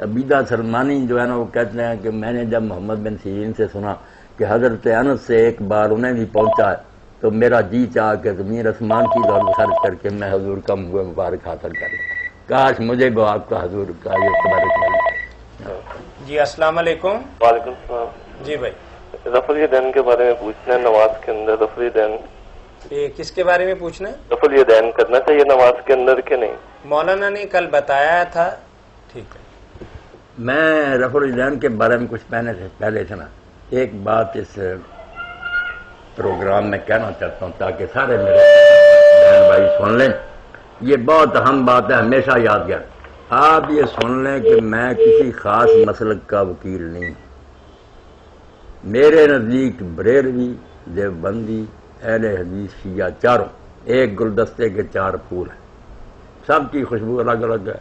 عبیدہ سلمانی جو ہے نا وہ کہتے ہیں کہ میں نے جب محمد بن سیرین سے سنا کہ حضرت انس سے ایک بار انہیں بھی پہنچا ہے تو میرا جی چاہ کہ زمین آسمان کی دولت خرچ کر کے میں حضور کا منہ مبارک حاصل کر لوں. کاش مجھے بھی آپ کا حضور کا یہ تبارک ملے. جی السلام علیکم. وعلیکم السلام. جی بھائی رفع الیدین کے بارے میں پوچھنا ہے. نماز کے اندر رفع الیدین یہ کس کے بارے میں پوچھنا ہے؟ رفع الیدین کرنا چاہیے نماز کے اندر کہ نہیں؟ مولانا نے کل بتایا تھا. ٹھیک ہے. میں رفع الیدین کے بارے میں کچھ پہلے سے نا ایک بات اس پروگرام میں کہنا چاہتا ہوں تاکہ سارے میرے بہن بھائی سن لیں. یہ بہت اہم بات ہے، ہمیشہ یاد کر. آپ یہ سن لیں کہ میں کسی خاص مسلک کا وکیل نہیں، میرے نزدیک بریلوی، دیوبندی، اہل حدیث، شیعہ چاروں ایک گلدستے کے چار پھول ہیں، سب کی خوشبو الگ الگ ہے۔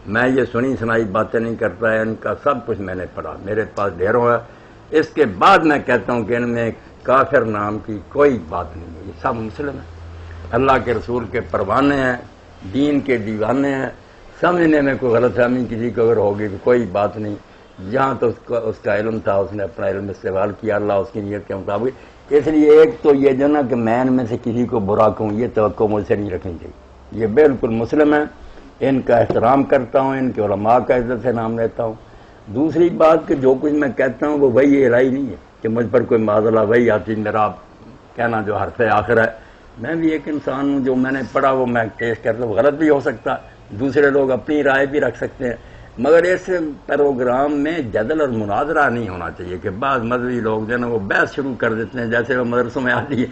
میں یہ سنی سنائی باتیں نہیں کرتا ہے، ان کا سب کچھ میں نے پڑھا، میرے پاس ڈھیروں ہے۔ اس کے بعد میں کہتا ہوں کہ ان میں کافر نام کی کوئی بات نہیں ہے، یہ سب مسلم ہیں، اللہ کے رسول کے پروانے ہیں، دین کے دیوانے ہیں۔ سمجھنے میں کوئی غلط فہمی کسی کو اگر ہوگی تو کوئی بات نہیں، جہاں تو اس کا علم تھا اس نے اپنا علم استعمال کیا، اللہ اس کی نیت کے مطابق۔ اس لیے ایک تو یہ جو نا کہ میں ان میں سے کسی کو برا کہوں، یہ توقع مجھ سے نہیں رکھنی چاہیے، یہ بالکل مسلم ہیں، ان کا احترام کرتا ہوں، ان کے علماء کا عزت سے نام لیتا ہوں۔ دوسری بات کہ جو کچھ میں کہتا ہوں وہ وہی الہی نہیں ہے کہ مجھ پر کوئی معذلہ وہی آتی، میرا کہنا جو حرف آخر ہے۔ میں بھی ایک انسان ہوں، جو میں نے پڑھا وہ میں پیش کرتا ہوں، غلط بھی ہو سکتا ہے، دوسرے لوگ اپنی رائے بھی رکھ سکتے ہیں، مگر اس پروگرام میں جدل اور مناظرہ نہیں ہونا چاہیے کہ بعض مذہبی لوگ جو ہے نا وہ بحث شروع کر دیتے ہیں، جیسے وہ مدرسوں میں آتی ہے۔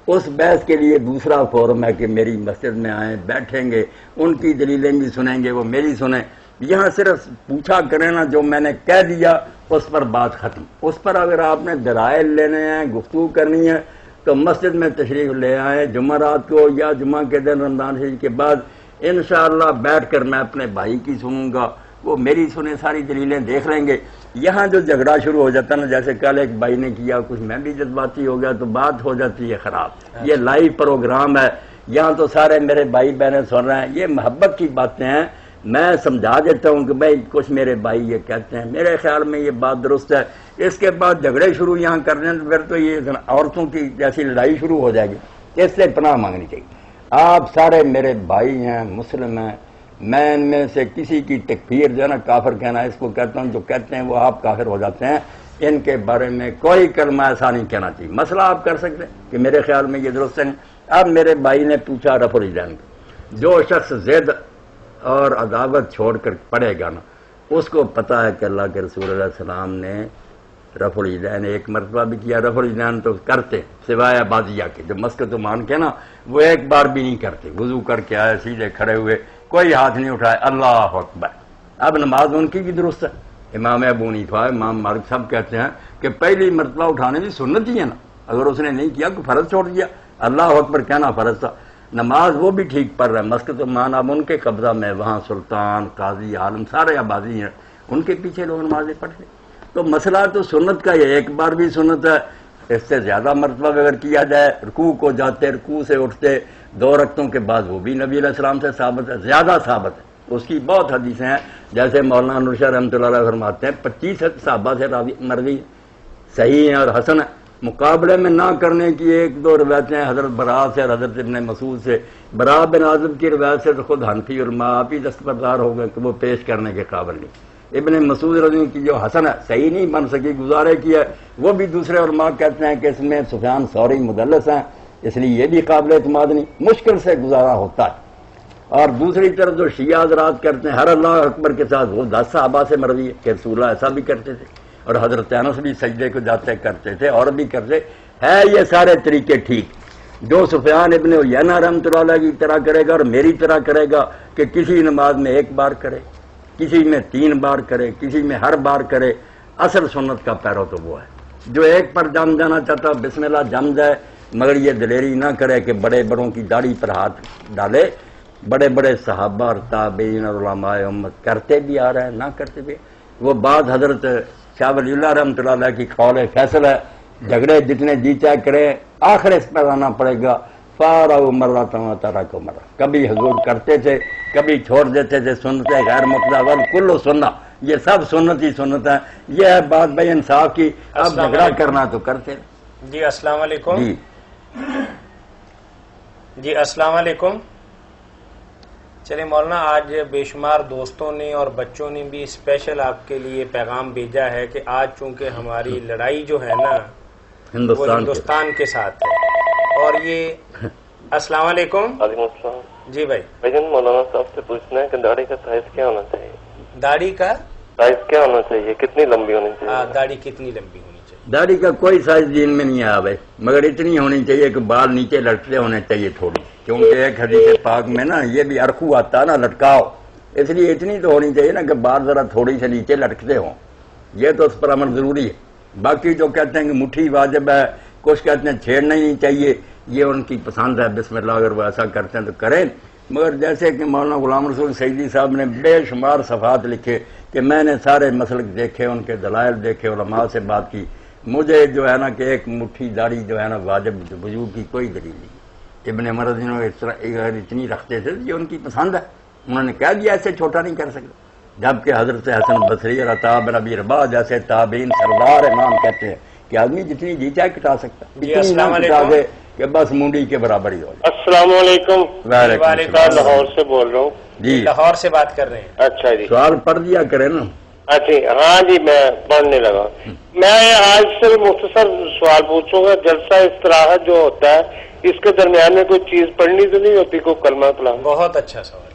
اس بحث کے لیے دوسرا فورم ہے کہ میری مسجد میں آئیں، بیٹھیں گے، ان کی دلیلیں بھی سنیں گے، وہ میری سنیں۔ یہاں صرف پوچھا کریں نا، جو میں نے کہہ دیا اس پر بات ختم۔ اس پر اگر آپ نے دلائل لینے ہیں، گفتگو کرنی ہے تو مسجد میں تشریف لے آئیں جمعرات کو یا جمعہ کے دن رمضان شریف کے بعد، انشاءاللہ بیٹھ کر میں اپنے بھائی کی سنوں گا، وہ میری سنے، ساری دلیلیں دیکھ لیں گے۔ یہاں جو جھگڑا شروع ہو جاتا ہے نا، جیسے کل ایک بھائی نے کیا، کچھ میں بھی جذباتی ہو گیا تو بات ہو جاتی ہے خراب۔ یہ لائیو پروگرام ہے، یہاں تو سارے میرے بھائی بہنیں سن رہے ہیں، یہ محبت کی باتیں ہیں۔ میں سمجھا دیتا ہوں کہ بھائی کچھ میرے بھائی یہ کہتے ہیں، میرے خیال میں یہ بات درست ہے۔ اس کے بعد جھگڑے شروع یہاں کر دیں تو پھر تو یہ عورتوں کی جیسی لڑائی شروع ہو جائے گی، اس سے پناہ مانگنی چاہیے۔ آپ سارے میرے بھائی ہیں، مسلم ہیں، میں ان میں سے کسی کی تکفیر جو ہے نا، کافر کہنا اس کو کہتا ہوں، جو کہتے ہیں وہ آپ کافر ہو جاتے ہیں، ان کے بارے میں کوئی کلمہ ایسا نہیں کہنا چاہیے۔ مسئلہ آپ کر سکتے ہیں کہ میرے خیال میں یہ درست ہے نہیں۔ اب میرے بھائی نے پوچھا رفع الیدین کو، جو شخص ضد اور عداوت چھوڑ کر پڑھے گا نا، اس کو پتا ہے کہ اللہ کے رسول علیہ السلام نے رفع الیدین ایک مرتبہ بھی کیا۔ رفع الیدین تو کرتے سوائے عبادیہ کے، جو مسکت و مان کے نا وہ ایک بار بھی نہیں کرتے، وضو کر کے آئے سیدھے کھڑے ہوئے، کوئی ہاتھ نہیں اٹھائے، اللہ اکبر۔ اب نماز ان کی بھی درست ہے، امام ابو حنیفہ، امام مالک سب کہتے ہیں کہ پہلی مرتبہ اٹھانے کی سنت ہی ہے نا، اگر اس نے نہیں کیا تو فرض چھوڑ دیا، اللہ اکبر کہنا فرض تھا۔ نماز وہ بھی ٹھیک پڑھ رہا ہے، مسکت و مان اب ان کے قبضہ میں، وہاں سلطان، قاضی، عالم سارے آبادی ہیں، ان کے پیچھے لوگ نمازیں پڑھتے۔ تو مسئلہ تو سنت کا یہ ایک بار بھی سنت ہے، اس سے زیادہ مرتبہ اگر کیا جائے، رکوع کو جاتے، رکوع سے اٹھتے، 2 رکعتوں کے بعد، وہ بھی نبی علیہ السلام سے ثابت ہے، زیادہ ثابت ہے، اس کی بہت حدیثیں ہیں، جیسے مولانا نور شاہ رحمۃ اللہ علیہ فرماتے ہیں 25 صحابہ سے مروی صحیح ہیں اور حسن ہے۔ مقابلے میں نہ کرنے کی 1-2 روایتیں حضرت براء سے اور حضرت ابن مسعود سے، براء بن عازب کی روایت سے تو خود حنفی علماء آپ ہی دستبردار ہو گئے کہ وہ پیش کرنے کے قابل نہیں۔ ابن مسعود رضی اللہ کی جو حسن ہے، صحیح نہیں بن سکی، گزارے کی ہے، وہ بھی دوسرے علماء کہتے ہیں کہ اس میں سفیان ثوری مدلس ہیں، اس لیے یہ بھی قابل اعتماد نہیں، مشکل سے گزارا ہوتا ہے۔ اور دوسری طرف جو شیعہ حضرات کرتے ہیں ہر اللہ اکبر کے ساتھ، وہ 10 صحابہ سے مروی ہے کہ رسول اللہ ایسا بھی کرتے تھے، اور حضرت انس بھی سجدے کو جاتے کرتے تھے، اور بھی کرتے ہیں۔ یہ سارے طریقے ٹھیک، جو سفیان ابن عیینہ رحمۃ اللہ علیہ کی طرح کرے گا اور میری طرح کرے گا کہ کسی نماز میں 1 بار کرے، کسی میں 3 بار کرے، کسی میں ہر بار کرے، اصل سنت کا پیرو تو وہ ہے۔ جو ایک پر جم جانا چاہتا بسم اللہ جم جائے، مگر یہ دلیری نہ کرے کہ بڑے بڑوں کی داڑھی پر ہاتھ ڈالے۔ بڑے بڑے صحابہ اور تابعین اور علماء امت کرتے بھی آ رہے ہیں، نہ کرتے بھی۔ وہ بات حضرت شاہ ولی اللہ رحمۃ اللہ علیہ کی قول فیصل ہے، جھگڑے جتنے جی چاہے کرے، آخر اس پر آنا پڑے گا، فارا مرہ تارا کو مرہ۔ کبھی حضور کرتے تھے، کبھی چھوڑ دیتے تھے، سنتیں غیر مقتضا ول کلو سننا، یہ سب سنت ہی سنت ہے۔ یہ ہے بات بھائی انصاف کی۔ اب جھگڑا کرنا تو کرتے۔ جی السلام علیکم۔ جی السلام علیکم۔ چلے مولانا، آج بے شمار دوستوں نے اور بچوں نے بھی اسپیشل آپ کے لیے پیغام بھیجا ہے کہ آج چونکہ ہماری لڑائی جو ہے نا وہ ہندوستان کے ساتھ ہے، اور یہ السلام علیکم۔ وعلیکم السلام۔ جی بھائی بھائی مولانا صاحب سے پوچھنا ہے کہ داڑھی کا سائز کیا ہونا چاہیے؟ داڑھی کا سائز کیا ہونا چاہیے، کتنی لمبی ہونی چاہیے؟ داڑھی کتنی لمبی ہونی چاہیے؟ داڑھی کا کوئی سائز دین میں نہیں آیا بھائی، مگر اتنی ہونی چاہیے کہ بال نیچے لٹکتے ہونے چاہیے تھوڑی، کیونکہ ایک حدیث پاک میں نا یہ بھی ارخو آتا ہے نا، لٹکاؤ، اس لیے اتنی تو ہونی چاہیے نا کہ بار ذرا تھوڑی سے نیچے لٹکتے ہوں، یہ تو اس پر عمل ضروری ہے۔ باقی جو کہتے ہیں کہ مٹھی واجب ہے، کچھ کہتے ہیں چھیڑنا ہی نہیں چاہیے، یہ ان کی پسند ہے، بسم اللہ اگر وہ ایسا کرتے ہیں تو کریں۔ مگر جیسے کہ مولانا غلام رسول سعیدی صاحب نے بے شمار صفحات لکھے کہ میں نے سارے مسلک دیکھے، ان کے دلائل دیکھے، علماء سے بات کی، مجھے جو ہے نا کہ ایک مٹھی داڑھی جو ہے نا واجب وجوب کی کوئی دلیل نہیں۔ ابن عمر جنہوں اتنی رکھتے تھے یہ ان کی پسند ہے، انہوں نے کہہ دیا ایسے چھوٹا نہیں کر سکتا، جبکہ حضرت حسن بصری اور عطا بن ابی رباح جیسے تابعین سردار امام کہتے ہیں کہ آدمی جتنی جی چاہے کٹا سکتا، اتنی نہ کٹا دے کہ بس مونڈی کے برابر ہی ہو جائے۔ السلام علیکم، لاہور سے بول رہا ہوں جی، لاہور سے بات کر رہے ہیں۔ اچھا جی، سوال پڑھ دیا کرے نا۔ اچھا ہاں جی، میں پڑھنے لگا۔ میں آج سے مختصر سوال پوچھوں گا، جلسہ استراحت جو ہوتا ہے اس کے درمیان میں کوئی چیز پڑھنی تو نہیں ہوتی، کوئی کلمہ کلام؟ بہت اچھا سوال ہے۔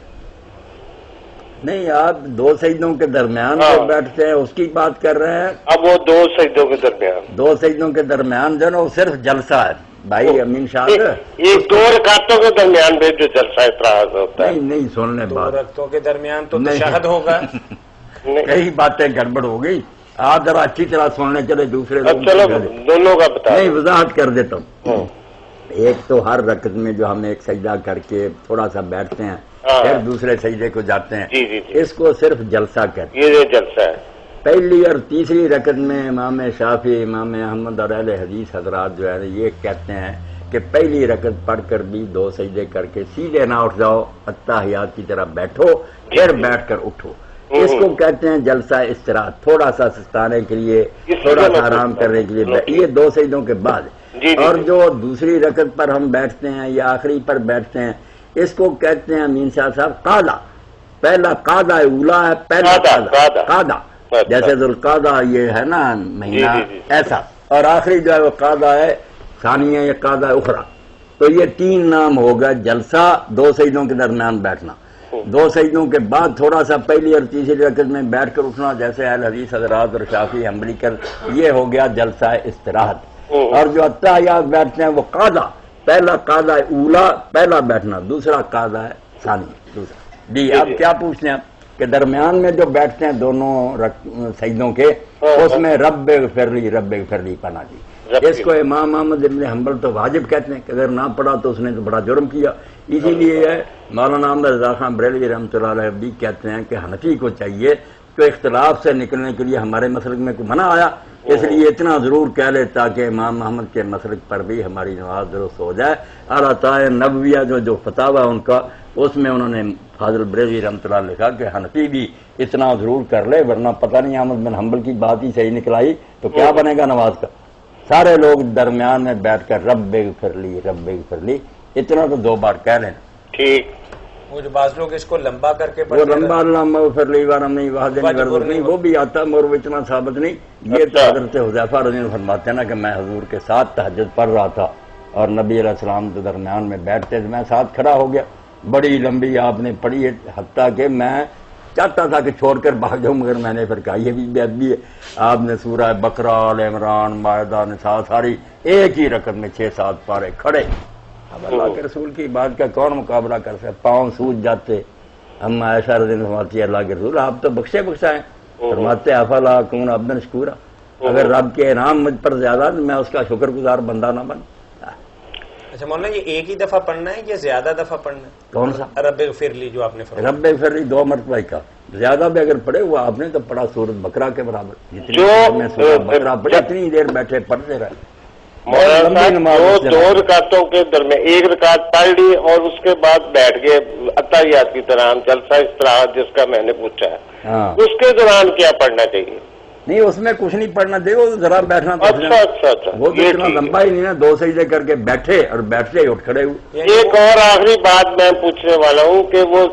نہیں، آپ دو سجدوں کے درمیان جو بیٹھتے ہیں اس کی بات کر رہے ہیں۔ اب وہ دو سجدوں کے درمیان، دو سجدوں کے درمیان جو ہے نا وہ صرف جلسہ ہے بھائی امین شاہ، ایک دو رکعتوں کے درمیان میں جو جلسہ استراحت ہوتا ہے۔ نہیں سن لیں دو بات، رکعتوں کے درمیان تو تشہد ہوگا۔ کئی باتیں گڑبڑ ہو گئی، آپ ذرا اچھی طرح سننے چلے دوسرے لوگ چلو دونوں کا بتا نہیں وضاحت کر دیتا ہوں۔ ایک تو ہر رکعت میں جو ہم ایک سجدہ کر کے تھوڑا سا بیٹھتے ہیں پھر دوسرے سجدے کو جاتے ہیں، اس کو صرف جلسہ کہتے ہیں۔ یہ جلسہ ہے۔ پہلی اور تیسری رکعت میں امام شافعی، امام احمد اور اہل حدیث حضرات جو ہے یہ کہتے ہیں کہ پہلی رکعت پڑھ کر بھی دو سجدے کر کے سیدھے نہ اٹھ جاؤ، اتحیات کی طرح بیٹھو، پھر بیٹھ کر اٹھو، اس کو کہتے ہیں جلسہ استراحت، تھوڑا سا سستانے کے لیے، تھوڑا سا آرام کرنے کے لیے، یہ دو سجدوں کے بعد۔ اور جو دوسری رکعت پر ہم بیٹھتے ہیں یا آخری پر بیٹھتے ہیں اس کو کہتے ہیں امین شاہ صاحب قاعدہ۔ پہلا قاعدہ اولا ہے، پہلا قاعدہ جیسے ذوالقعدہ یہ ہے نا مہینہ ایسا، اور آخری جو ہے وہ قاعدہ ہے ثانیہ یا قاعدہ اخرى۔ تو یہ تین نام ہوگا جلسہ، دو سجدوں کے درمیان بیٹھنا، دو سجدوں کے بعد تھوڑا سا پہلی اور تیسری رکعت میں بیٹھ کر اٹھنا جیسے اہل حدیث حضرات اور شافعی حنبلی کر، یہ ہو گیا جلسہ استراحت۔ اور جو اتحیات بیٹھتے ہیں وہ قاعدہ، پہلا قاعدہ اولا پہلا بیٹھنا، دوسرا قاعدہ ہے ثانی دوسرا۔ جی اب کیا پوچھتے ہیں کہ درمیان میں جو بیٹھتے ہیں دونوں سجدوں کے اس میں رب اغفر لی پڑھنا جی۔ اس کو امام احمد ابن حنبل تو واجب کہتے ہیں کہ اگر نہ پڑھا تو اس نے تو بڑا جرم کیا، اسی لیے مولانا احمد رضا خان بریلوی رحمۃ اللہ علیہ بھی کہتے ہیں کہ حنفی کو چاہیے کہ اختلاف سے نکلنے کے لیے ہمارے مسلک میں کوئی منع آیا اس لیے اتنا ضرور کہہ لے تاکہ امام محمد کے مسلک پر بھی ہماری نماز درست ہو جائے۔ اعلیٰ نبویہ جو فتاوی ان کا اس میں انہوں نے فاضل بریلوی رحمۃ اللہ لکھا کہ حنفی بھی اتنا ضرور کر لے ورنہ پتہ نہیں احمد بن حنبل کی بات ہی صحیح نکلائی تو کیا بنے گا نماز کا۔ سارے لوگ درمیان میں بیٹھ کر رب اغفر لی اتنا تو دو بار کہہ لینا۔ ٹھیک، وہ جو بعض لوگ اس کو لمبا کر کے وہ لمبا اللہ اغفر لی وارم نہیں نہیں وہ بھی آتا مگر وہ اتنا ثابت نہیں۔ یہ تو حضرت حذیفہ رضی اللہ عنہ فرماتے ہیں نا کہ میں حضور کے ساتھ تہجد پڑھ رہا تھا اور نبی علیہ السلام کے درمیان میں بیٹھتے تو میں ساتھ کھڑا ہو گیا، بڑی لمبی آپ نے پڑھی ہے حتیٰ کہ میں چاہتا تھا کہ چھوڑ کر بھاگ جاؤں مگر میں نے پھر کہا یہ بھی بے ادبی ہے۔ آپ نے سورہ بقرہ، آل عمران، مائدہ، نساء ساری ایک ہی رکعت میں 6-7 پارے کھڑے۔ اب اللہ کے رسول کی بات کا کون مقابلہ کر سکتا؟ پاؤں سوج جاتے۔ ہم عائشہ رضی اللہ عنہا فرماتی ہے اللہ کے رسول آپ تو بخشے بخشائیں، فرماتے افلا اکون عبدا شکورا، اگر رب کے انعام مجھ پر زیادہ تو میں اس کا شکر گزار بندہ نہ بن۔ اچھا مولانا یہ ایک ہی دفعہ پڑھنا ہے یا زیادہ دفعہ پڑھنا ہے؟ کون سا رب اغفر لی جو آپ نے فرمایا؟ رب اغفر لی 2 مرتبہ کا، زیادہ بھی اگر پڑھے وہ آپ نے تو پڑھا سورۃ بقرہ کے برابر، جتنی میں سورۃ بقرہ پڑھی اتنی دیر بیٹھے پڑھتے رہے۔ دو رکعتوں کے درمیان ایک رکعت پڑھ لی اور اس کے بعد بیٹھ گئے اتحیات کی طرح، جلسہ استراحت جس کا میں نے پوچھا ہے، اس کے دوران کیا پڑھنا چاہیے؟ نہیں اس میں کچھ نہیں پڑھنا چاہیے، وہ ذرا بیٹھنا تو اچھا وہ تو اتنا لمبا ہی نہیں نا، 2 سجدے کر کے بیٹھے اور بیٹھتے ہی اٹھ کھڑے ہوئے۔ ایک اور آخری بات میں پوچھنے والا ہوں کہ وہ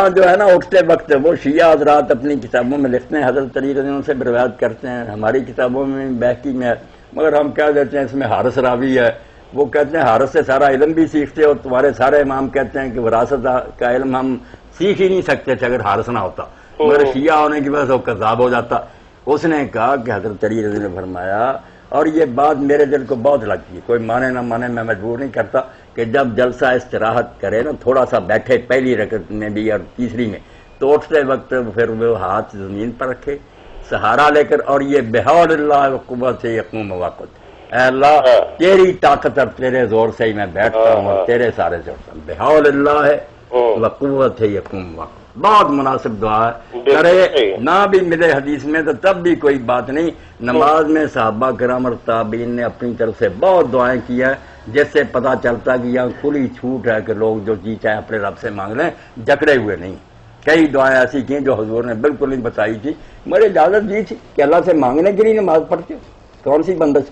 جو ہے نا اٹھتے وقت وہ شیعہ حضرات اپنی کتابوں میں لکھتے ہیں، حضرت علی رضی اللہ عنہ سے روایت کرتے ہیں، ہماری کتابوں میں بحقی میں، مگر ہم کہہ دیتے ہیں اس میں حارث راوی ہے، وہ کہتے ہیں حارث سے سارا علم بھی سیکھتے اور تمہارے سارے امام کہتے ہیں کہ وراثت کا علم ہم سیکھ ہی نہیں سکتے تھے اگر حارث نہ ہوتا، مگر شیعہ ہونے کی وجہ سے وہ کذاب ہو جاتا۔ اس نے کہا کہ حضرت علی رضی اللہ عنہ نے فرمایا، اور یہ بات میرے دل کو بہت لگتی ہے، کوئی مانے نہ مانے میں مجبور نہیں کرتا، کہ جب جلسہ استراحت کرے نا تھوڑا سا بیٹھے پہلی رکعت میں بھی اور تیسری میں تو اٹھتے وقت پھر وہ ہاتھ زمین پر رکھے سہارا لے کر، اور یہ بحول اللہ قوت سے یقوم وقت، اے اللہ تیری طاقت اور تیرے زور سے ہی میں بیٹھتا ہوں اور تیرے سارے سے اٹھتا ہوں، بحول اللہ ہے وقوت ہے یقوم وقت۔ بہت مناسب دعا ہے، کرے نہ بھی ملے حدیث میں تو تب بھی کوئی بات نہیں۔ نماز میں صحابہ کرام اور تابعین نے اپنی طرف سے بہت دعائیں کی ہیں، جس سے پتہ چلتا کہ یہاں کھلی چھوٹ ہے کہ لوگ جو چیز چاہیں اپنے رب سے مانگ لیں، جکڑے ہوئے نہیں۔ کئی دعائیں ایسی کی جو حضور نے بالکل نہیں بتائی تھی، مجھے اجازت دی تھی کہ اللہ سے مانگنے کے لیے نماز پڑھتے ہو، کون سی بندش؟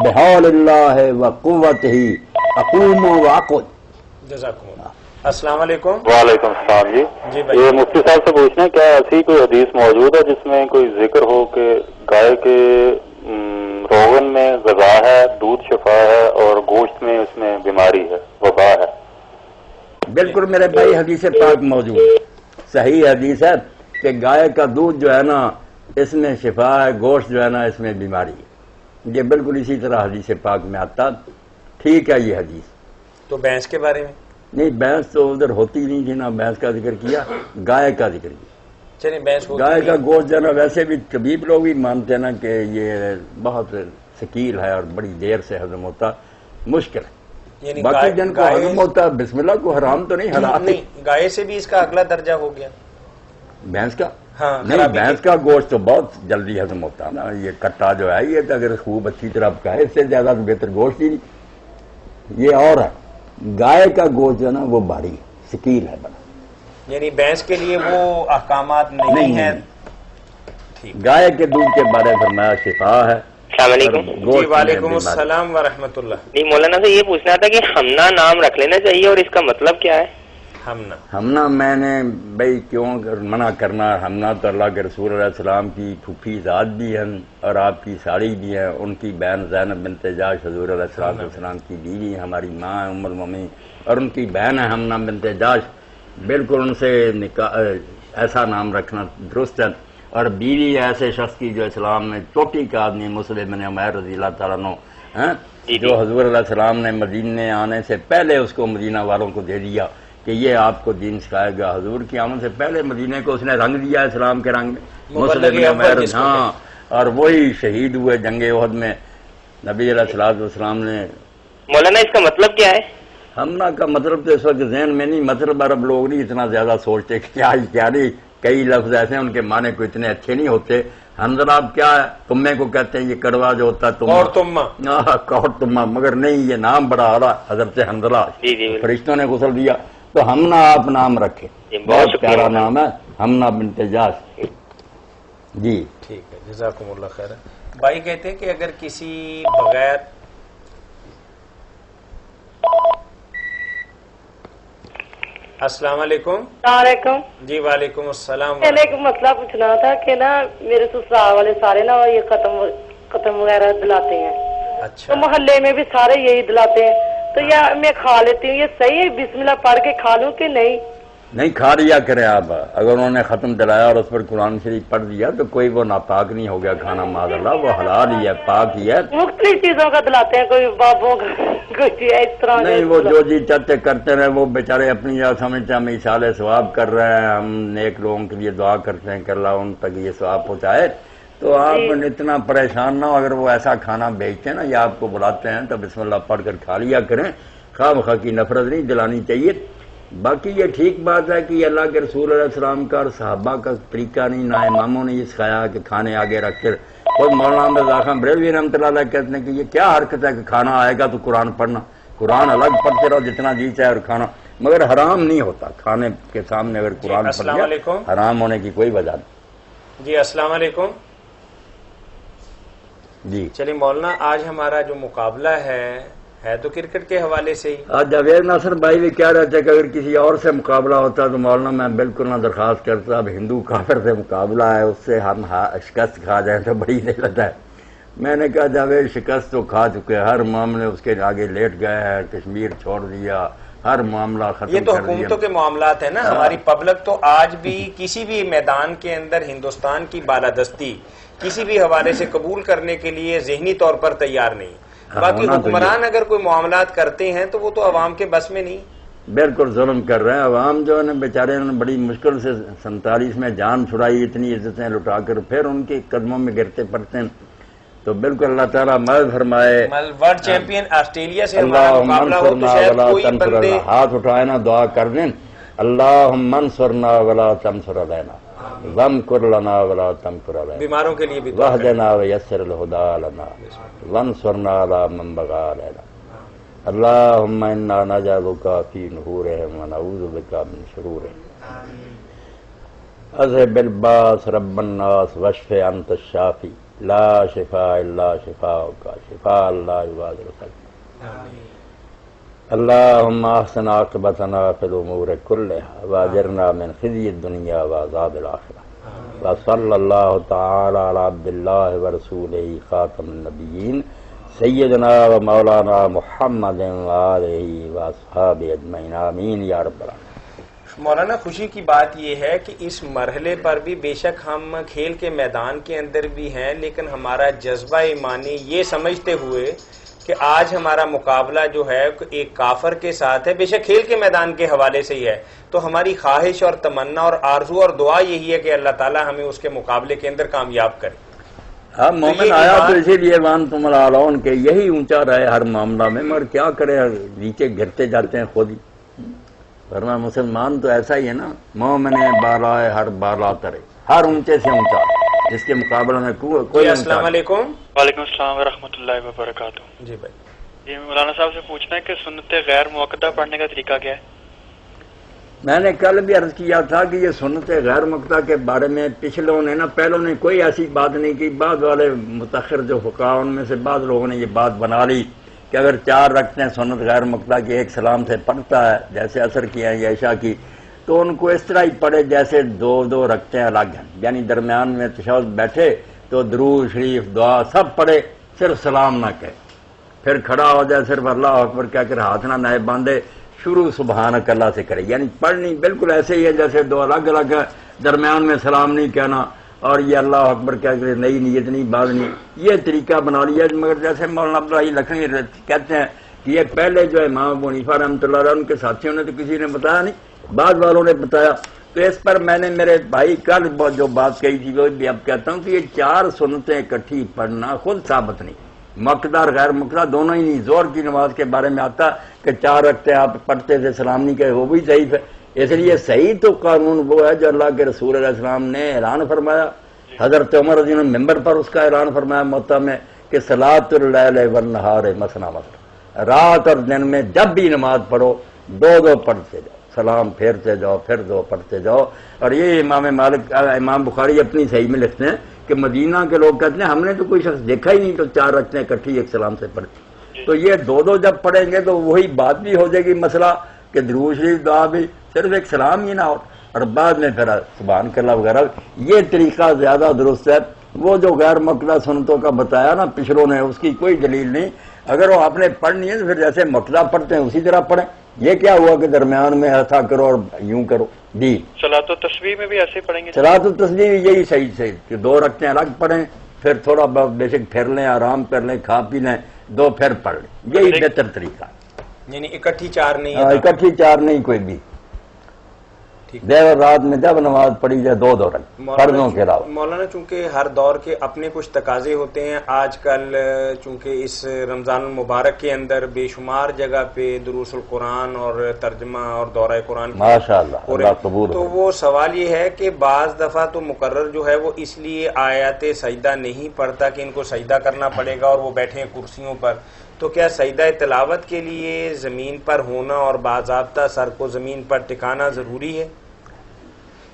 بحول اللہ وقوت ہی اقوم واقعد۔ جزاکم اللہ۔ السلام علیکم۔ وعلیکم السلام جی یہ مفتی صاحب سے پوچھنا ہے کیا ایسی کوئی حدیث موجود ہے جس میں کوئی ذکر ہو کہ گائے کے روغن میں غذا ہے، دودھ شفا ہے، اور گوشت میں اس میں بیماری ہے، وبا ہے؟ بالکل میرے بھائی حدیث پاک موجود ہے، صحیح حدیث ہے کہ گائے کا دودھ جو ہے نا اس میں شفا ہے، گوشت جو ہے نا اس میں بیماری ہے، یہ بالکل اسی طرح حدیث پاک میں آتا، ٹھیک ہے یہ حدیث۔ تو بھینس کے بارے میں؟ نہیں بھینس تو ادھر ہوتی نہیں تھی، نہ بھینس کا ذکر کیا، گائے کا ذکر کیا۔ چلیے بھینس گائے کا گوشت جو ہے نا ویسے بھی طبیب لوگ بھی مانتے ہیں نا کہ یہ بہت ثقیل ہے اور بڑی دیر سے ہضم ہوتا، مشکل ہے، یعنی باقی جن کو ہضم ہوتا ہے بسم اللہ کو حرام تو نہیں، حلال نہیں، گائے سے بھی اس کا اگلا درجہ ہو گیا بھینس کا؟ ہاں نہیں بھینس کا گوشت تو بہت جلدی ہضم ہوتا ہے نا، یہ کٹا جو ہے یہ تو اگر خوب اچھی طرح پکائے اس سے زیادہ تو بہتر گوشت ہی نہیں، یہ اور ہے۔ گائے کا گوشت جو ہے نا وہ بھاری ثقیل ہے بڑا، یعنی بھینس کے لیے وہ احکامات نہیں ہیں۔ گائے کے دودھ کے بارے میں فرمایا شفا ہے۔ السلام علیکم۔ جی وعلیکم السلام ورحمۃ اللہ۔ جی مولانا سے یہ پوچھنا تھا کہ ہمنا نام رکھ لینا چاہیے اور اس کا مطلب کیا ہے؟ ہمنا میں نے بھائی کیوں منع کرنا، ہمنا تو اللہ کے رسول علیہ السلام کی پھوپھی ذات بھی ہیں اور آپ کی ساڑی بھی ہیں، ان کی بہن زینب بنت جاش حضور علیہ السلام کی بیوی، ہماری ماں ام المومنین، اور ان کی بہن ہے ہمنا بنت جاش، بالکل ان سے نکاح ایسا نام رکھنا درست ہے۔ اور بیوی ایسے شخص کی جو اسلام میں چوٹی کا آدمی مسلم بن عمیر رضی اللہ تعالیٰ عنہ، جو حضور علیہ السلام نے مدینے آنے سے پہلے اس کو مدینہ والوں کو دے دیا کہ یہ آپ کو دین سکھائے گا، حضور کی آمد سے پہلے مدینے کو اس نے رنگ دیا اسلام کے رنگ میں، مسلم بن عمیر، ہاں، اور وہی شہید ہوئے جنگ احد میں، نبی علیہ السلام نے۔ مولانا اس کا مطلب کیا ہے؟ ہمنا کا مطلب تو اس وقت ذہن میں نہیں، مطلب عرب لوگ نہیں اتنا زیادہ سوچتے کہ کیا نہیں، کئی لفظ ایسے ہیں ان کے معنی کو اتنے اچھے نہیں ہوتے۔ حنظلہ اب کیا ہے، تمے کو کہتے ہیں، یہ کڑوا جو ہوتا ہے کوڑ تمہ، مگر نہیں یہ نام بڑا اعلیٰ، حضرت حنظلہ، فرشتوں نے غسل دیا تو ہمنا آپ نام رکھے، بہت پیارا نام ہے ہمنا بنت جاش۔ جی ٹھیک ہے، جزاکم اللہ خیر۔ بھائی کہتے ہیں کہ اگر کسی بغیر السلام علیکم۔ السلام علیکم۔ جی وعلیکم السلام۔ میں نے ایک مسئلہ پوچھنا تھا کہ نا میرے سسرال والے سارے نا یہ ختم وغیرہ دلاتے ہیں، اچھا، تو محلے میں بھی سارے یہی دلاتے ہیں، تو یا میں کھا لیتی ہوں، یہ صحیح ہے بسم اللہ پڑھ کے کھا لوں کہ نہیں؟ نہیں کھا لیا کریں آپ، اگر انہوں نے ختم دلایا اور اس پر قرآن شریف پڑھ دیا تو کوئی وہ ناپاک نہیں ہو گیا کھانا، معاذ اللہ، وہ حلال ہی ہے، پاک ہی ہے۔ مختلف چیزوں کا دلاتے ہیں، کوئی بابوں کا کوئی اس طرح نہیں، وہ جو جی چاہتے کرتے رہے، وہ بیچارے اپنی جگہ سمجھتے ہم ایصال ثواب کر رہے ہیں، ہم نیک لوگوں کے لیے دعا کرتے ہیں کہ اللہ ان تک یہ ثواب پہنچائے، تو آپ اتنا پریشان نہ ہو، اگر وہ ایسا کھانا بیچتے ہیں نا یا آپ کو بلاتے ہیں تو بسم اللہ پڑھ کر کھا لیا کریں، خواہ بخواہ کی نفرت نہیں دلانی چاہیے۔ باقی یہ ٹھیک بات ہے کہ اللہ کے رسول علیہ السلام کا اور صحابہ کا طریقہ نہیں، نہ اماموں نے یہ سکھایا کہ کھانے آگے رکھ کر، خود مولانا رضا خان بریلوی رحمۃ اللہ علیہ کہتے ہیں کہ یہ کیا حرکت ہے کہ کھانا آئے گا تو قرآن پڑھنا، قرآن الگ پڑھتے رہو جتنا جی چاہے اور کھانا، مگر حرام نہیں ہوتا کھانے کے سامنے اگر قرآن پڑھ لیا، حرام ہونے کی کوئی وجہ نہیں۔ جی السلام علیکم۔ جی چلیے مولانا، آج ہمارا جو مقابلہ ہے تو کرکٹ کے حوالے سے ہی۔ آج جاوید ناصر بھائی بھی کہہ رہے تھے کہ اگر کسی اور سے مقابلہ ہوتا تو مولانا میں بالکل نہ درخواست کرتا، اب ہندو کافر سے مقابلہ ہے، اس سے ہم شکست کھا جائیں تو بڑی ذلت ہے۔ میں نے کہا جاوید شکست تو کھا چکے، ہر معاملے اس کے آگے لیٹ گئے ہیں، کشمیر چھوڑ دیا، ہر معاملہ ختم کر دیا۔ یہ تو حکومتوں کے معاملات ہیں نا، ہماری پبلک تو آج بھی کسی بھی میدان کے اندر ہندوستان کی بالادستی کسی بھی حوالے سے قبول کرنے کے لیے ذہنی طور پر تیار نہیں۔ باقی حکمران اگر کوئی معاملات کرتے ہیں تو وہ تو عوام کے بس میں نہیں۔ بالکل ظلم کر رہے ہیں. عوام جو ہے بیچارے نے بڑی مشکل سے 47 میں جان چھڑائی, اتنی عزتیں لٹا کر پھر ان کے قدموں میں گرتے پڑتے ہیں. تو بالکل اللہ تعالیٰ مدد فرمائے. ورلڈ چیمپئن آسٹریلیا سے ہمارا مقابلہ ہو تو شاید کوئی بندے ہاتھ اٹھائے نا دعا کر دیں, اللہم انصرنا ولا تنصر علینا وامکر لنا ولا تمکر علینا, بیماروں کے لیے بھی دعا کریں. واہدنا ویسر الہدی لنا وانصرنا علی من بغى علینا. اللہم انا نجعلک فی نحورہم ونعوذ بک من شرورہم. اذهب الباس رب الناس واشف انت الشافی لا شفاء الا شفاءک شفاء لا یغادر سقما. اللهم احسن عاقبتنا في الامور كلها واجرنا من خزي الدنيا وعذاب الاخره. وصلى الله تعالى على عبد الله ورسوله خاتم النبيين سيدنا ومولانا محمد وآله واصحابه اجمعين آمين يا رب العالمين. مولانا خوشی کی بات یہ ہے کہ اس مرحلے پر بھی بے شک ہم کھیل کے میدان کے اندر بھی ہیں, لیکن ہمارا جذبہ ایمانی یہ سمجھتے ہوئے کہ آج ہمارا مقابلہ جو ہے ایک کافر کے ساتھ ہے, بے شک کھیل کے میدان کے حوالے سے ہی ہے, تو ہماری خواہش اور تمنا اور آرزو اور دعا یہی ہے کہ اللہ تعالیٰ ہمیں اس کے مقابلے کے اندر کامیاب کرے. اب مومن آیا تو اسی لیے وانتم العالون کہ یہی اونچا رہے ہر معاملہ میں, مگر کیا کرے نیچے گرتے جاتے ہیں خود ہی. ورنہ مسلمان تو ایسا ہی ہے نا, مومن بالا ہے ہر بالا ترے, ہر اونچے سے اونچا, جس کے مقابلے میں کوئی. السلام علیکم. وعلیکم السلام ورحمۃ اللہ وبرکاتہ. جی بھائی. جی مولانا صاحب سے پوچھنا ہے کہ سنت غیر موقدہ پڑھنے کا طریقہ کیا ہے؟ میں نے کل بھی عرض کیا تھا کہ یہ سنت غیر موقدہ کے بارے میں پچھلوں نے پہلوں نے کوئی ایسی بات نہیں کی. بعد والے متاخر جو فقہاء ان میں سے بعض لوگوں نے یہ بات بنا لی کہ اگر 4 رکعتیں سنت غیر موقدہ کی ایک سلام سے پڑھتا ہے, جیسے عصر کی ہے یا عشاء کی, تو ان کو اس طرح ہی پڑھے جیسے 2 رکعتیں الگ ہیں, یعنی درمیان میں تشہد بیٹھے تو درود شریف دعا سب پڑھے, صرف سلام نہ کہے, پھر کھڑا ہو جائے صرف اللہ اکبر کہہ کر ہاتھ نہ نائب باندھے, شروع سبحانک اللہ سے کرے. یعنی پڑھنی بالکل ایسے ہی ہے جیسے 2 الگ الگ ہے, درمیان میں سلام نہیں کہنا اور یہ اللہ اکبر کہہ کر نئی نیت نہیں باز نہیں, یہ طریقہ بنا لیا. مگر جیسے مولانا عبداللہ لکھنوی کہتے ہیں کہ یہ پہلے جو امام ابو حنیفہ رحمۃ اللہ علیہ ان کے ساتھیوں نے تو کسی نے بتایا نہیں, بعض والوں نے بتایا. تو اس پر میں نے میرے بھائی کل جو بات کہی تھی وہ بھی اب کہتا ہوں کہ یہ 4 سنتیں اکٹھی پڑھنا خود ثابت نہیں, موقدہ اور غیر موقدہ دونوں ہی نہیں. زور کی نماز کے بارے میں آتا کہ 4 رکعتیں آپ پڑھتے تھے سلام نہیں کہے, وہ بھی ضعیف ہے. اس لیے صحیح تو قانون وہ ہے جو اللہ کے رسول علیہ السلام نے اعلان فرمایا. حضرت عمر رضی اللہ عنہ ممبر پر اس کا اعلان فرمایا موطا میں کہ صلاۃ اللیل والنہار مثنی مثنی, رات اور دن میں جب بھی نماز پڑھو 2 پڑھتے جاؤ, سلام پھیرتے جاؤ, پھر 2 پڑھتے جاؤ. اور یہ امام بخاری اپنی صحیح میں لکھتے ہیں کہ مدینہ کے لوگ کہتے ہیں ہم نے تو کوئی شخص دیکھا ہی نہیں تو 4 رکعتیں اکٹھی ایک سلام سے پڑھتے. تو یہ 2 جب پڑھیں گے تو وہی بات بھی ہو جائے گی مسئلہ کہ درود شریف دعا بھی صرف ایک سلام ہی نہ ہو اور بعد میں پھر سبحان اللہ وغیرہ. یہ طریقہ زیادہ درست ہے. وہ جو غیر موقدہ سنتوں کا بتایا نا پچھلوں نے, اس کی کوئی دلیل نہیں. اگر وہ آپ نے پڑھنی ہے تو پھر جیسے موقدہ پڑھتے ہیں اسی طرح پڑھیں. یہ کیا ہوا کہ درمیان میں ایسا کرو اور یوں کرو. جی صلاۃ التسبیح میں بھی ایسے ہی پڑھیں گے؟ صلاۃ التسبیح یہی صحیح کہ 2 رکعتیں الگ پڑھیں, پھر تھوڑا بہت بیشک پھر لیں, آرام کر لیں, کھا پی لیں, 2 پھر پڑھ لیں. یہی بہتر طریقہ, یعنی اکٹھی 4 نہیں, اکٹھی 4 نہیں کوئی بھی. دیور رات میں جب نماز پڑھی جائے 2 فرضوں کے علاوہ. مولانا چونکہ ہر دور کے اپنے کچھ تقاضے ہوتے ہیں. آج کل چونکہ اس رمضان المبارک کے اندر بے شمار جگہ پہ دروس القرآن اور ترجمہ اور دورہ قرآن ماشاءاللہ اللہ قبول. تو وہ سوال یہ ہے کہ بعض دفعہ تو مقرر جو ہے وہ اس لیے آیات سجدہ نہیں پڑھتا کہ ان کو سجدہ کرنا پڑے گا اور وہ بیٹھے ہیں کرسیوں پر. تو کیا سجدہ تلاوت کے لیے زمین پر ہونا اور باضابطہ سر کو زمین پر ٹکانا ضروری ہے,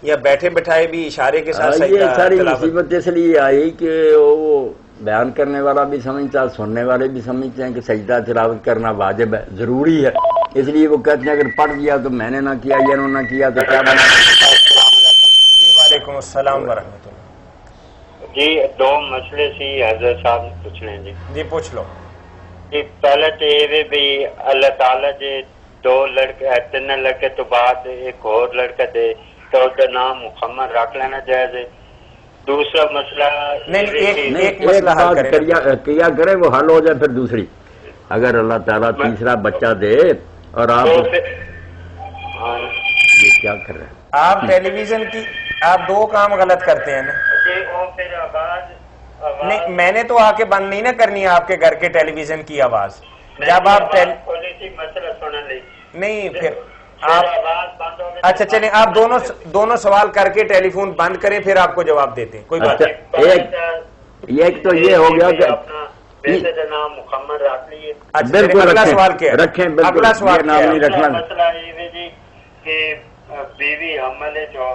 یا بیٹھے بٹھائے بھی اشارے کے ساتھ سجدہ؟ یہ ساری مصیبت اس لیے آئی کہ وہ بیان کرنے والا بھی سمجھتا, سننے والے بھی سمجھتے ہیں کہ سجدہ تلاوت کرنا واجب ہے, ضروری ہے. اس لیے وہ کہتے ہیں اگر پڑھ دیا تو میں نے نہ کیا یا انہوں نے کیا تو کیا بنا. وعلیکم السلام ورحمۃ اللہ. جی 2 مسئلے سی حضرت صاحب نے پوچھنے. جی پوچھ لو. جی پہلے تو یہ بھی اللہ تعالیٰ جی 2 لڑکے 3 لڑکے تو بعد ایک اور لڑکا دے تو اس کا نام محمد رکھ لینا جائز ہے. دوسرا مسئلہ ایک مسئلہ کیا کرے وہ حل ہو جائے. پھر دوسری اگر اللہ تعالیٰ تیسرا بچہ دے اور آپ یہ کیا کر رہے ہیں آپ ٹیلی ویژن کی آپ دو کام غلط کرتے ہیں نا. نہیں میں نے تو آ کے بند نہیں نا کرنی ہے آپ کے گھر کے ٹیلی ویژن کی آواز. جب آپ نہیں پھر آپ اچھا چلیں آپ دونوں سوال کر کے ٹیلی فون بند کریں پھر آپ کو جواب دیتے ہیں. کوئی بات نہیں. ایک تو یہ ہو گیا کہ نام محمد رکھ لیے. بالکل اگلا سوال کیا ہے؟ رکھیں بالکل اگلا سوال نام نہیں رکھنا. مسئلہ یہ جی کہ بیوی حمل جو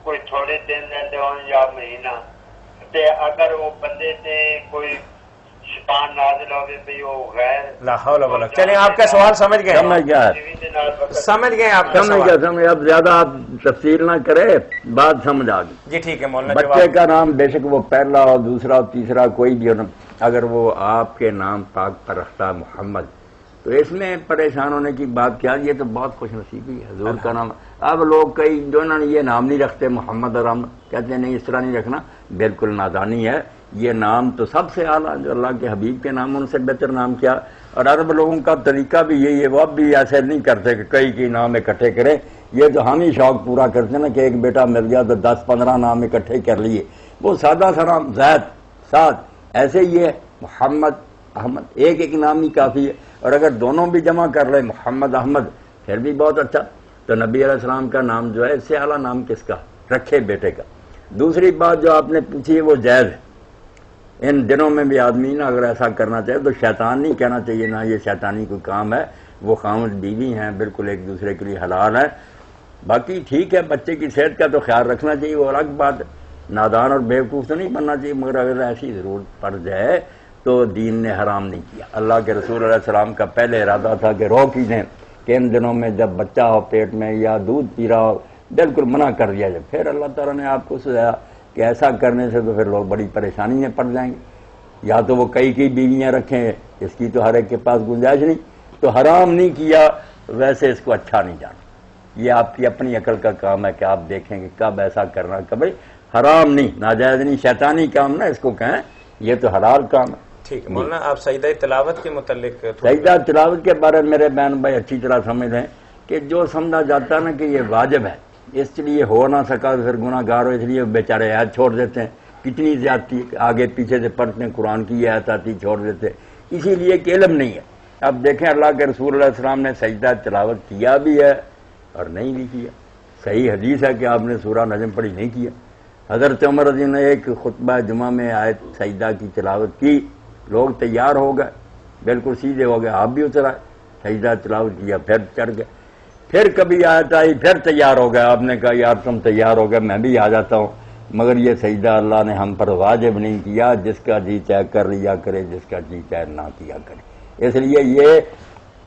کوئی تھوڑے دن رہتے ہوں یا مہینہ تے اگر وہ بندے تے کوئی شیطان نازل ہوگی بھی وہ غیر لا حول ولا قوت. چلیں آپ کا سوال سمجھ گئے سمجھ گئے آپ کا سوال. سمجھ اب زیادہ آپ تفصیل نہ کرے بات سمجھ آ گئی. جی ٹھیک ہے مولانا. بچے کا نام بے شک وہ پہلا اور دوسرا اور تیسرا کوئی بھی ہو اگر وہ آپ کے نام پاک پر رکھتا محمد تو اس میں پریشان ہونے کی بات کیا. یہ تو بہت خوش نصیبی ہے حضور کا نام. اب لوگ کئی جو انہوں نے یہ نام نہیں رکھتے محمد اور کہتے ہیں نہیں اس طرح نہیں رکھنا. بالکل نادانی ہے. یہ نام تو سب سے اعلیٰ جو اللہ کے حبیب کے نام ان سے بہتر نام کیا. اور عرب لوگوں کا طریقہ بھی یہی ہے. وہ اب بھی ایسے نہیں کرتے کہ کئی کی نام اکٹھے کریں. یہ تو ہم ہی شوق پورا کرتے ہیں نا کہ ایک بیٹا مل گیا تو 10-15 نام اکٹھے کر لیے. وہ سادہ سا نام زید سعد ایسے ہی ہے. محمد احمد ایک نام ہی کافی ہے. اور اگر دونوں بھی جمع کر لیں محمد احمد پھر بھی بہت اچھا. تو نبی علیہ السلام کا نام جو ہے اس سے اعلیٰ نام کس کا رکھے بیٹے کا. دوسری بات جو آپ نے پوچھی ہے وہ جائز ہے. ان دنوں میں بھی آدمی نا اگر ایسا کرنا چاہے تو شیطان نہیں کہنا چاہیے نا یہ شیطانی کوئی کام ہے. وہ خامد بیوی ہیں بالکل ایک دوسرے کے لیے حلال ہے. باقی ٹھیک ہے بچے کی صحت کا تو خیال رکھنا چاہیے وہ الگ بات. نادان اور بیوقوف تو نہیں بننا چاہیے مگر اگر ایسی ضرورت پڑ جائے تو دین نے حرام نہیں کیا. اللہ کے رسول علیہ السلام کا پہلے ارادہ تھا کہ رو کی دیں کہ ان دنوں میں جب بچہ ہو پیٹ میں یا دودھ پی رہا ہو بالکل منع کر دیا جائے. پھر اللہ تعالیٰ نے آپ کو سجایا کہ ایسا کرنے سے تو پھر لوگ بڑی پریشانی میں پڑ جائیں گے. یا تو وہ کئی بیویاں رکھیں اس کی تو ہر ایک کے پاس گنجائش نہیں. تو حرام نہیں کیا ویسے اس کو اچھا نہیں جانا. یہ آپ کی اپنی عقل کا کام ہے کہ آپ دیکھیں کہ کب ایسا کرنا کبھی حرام نہیں ناجائز نہیں شیطانی کام نہ اس کو کہیں. یہ تو حلال کام ہے. ٹھیک ہے مولانا آپ سجدہ تلاوت کے متعلق سجدہ تلاوت کے بارے میں میرے بہن بھائی اچھی طرح سمجھ لیں کہ جو سمجھا جاتا ہے نا کہ یہ واجب ہے اس لیے ہو نہ سکا تو پھر گناہ گار ہو اس لیے بیچارے عید چھوڑ دیتے ہیں. کتنی زیادتی آگے پیچھے سے پڑھتے ہیں قرآن کی آیت آتی چھوڑ دیتے اسی لیے کہ علم نہیں ہے. اب دیکھیں اللہ کے رسول اللہ علیہ السلام نے سجدہ تلاوت کیا بھی ہے اور نہیں بھی کیا. صحیح حدیث ہے کہ آپ نے سورہ نجم پڑھی نہیں کیا. حضرت عمر رضی اللہ عنہ نے ایک خطبہ جمعہ میں آیت سجدہ کی تلاوت کی. لوگ تیار ہو گئے بالکل سیدھے ہو گئے. آپ بھی اتر آئے سجدہ تلاوت کیا پھر چڑھ گئے. پھر کبھی آیت آئی پھر تیار ہو گئے. آپ نے کہا یار تم تیار ہو گئے میں بھی آ جاتا ہوں مگر یہ سجدہ اللہ نے ہم پر واجب نہیں کیا. جس کا جی چاہے کر لیا کرے جس کا جی چاہے نہ کیا کرے. اس لیے یہ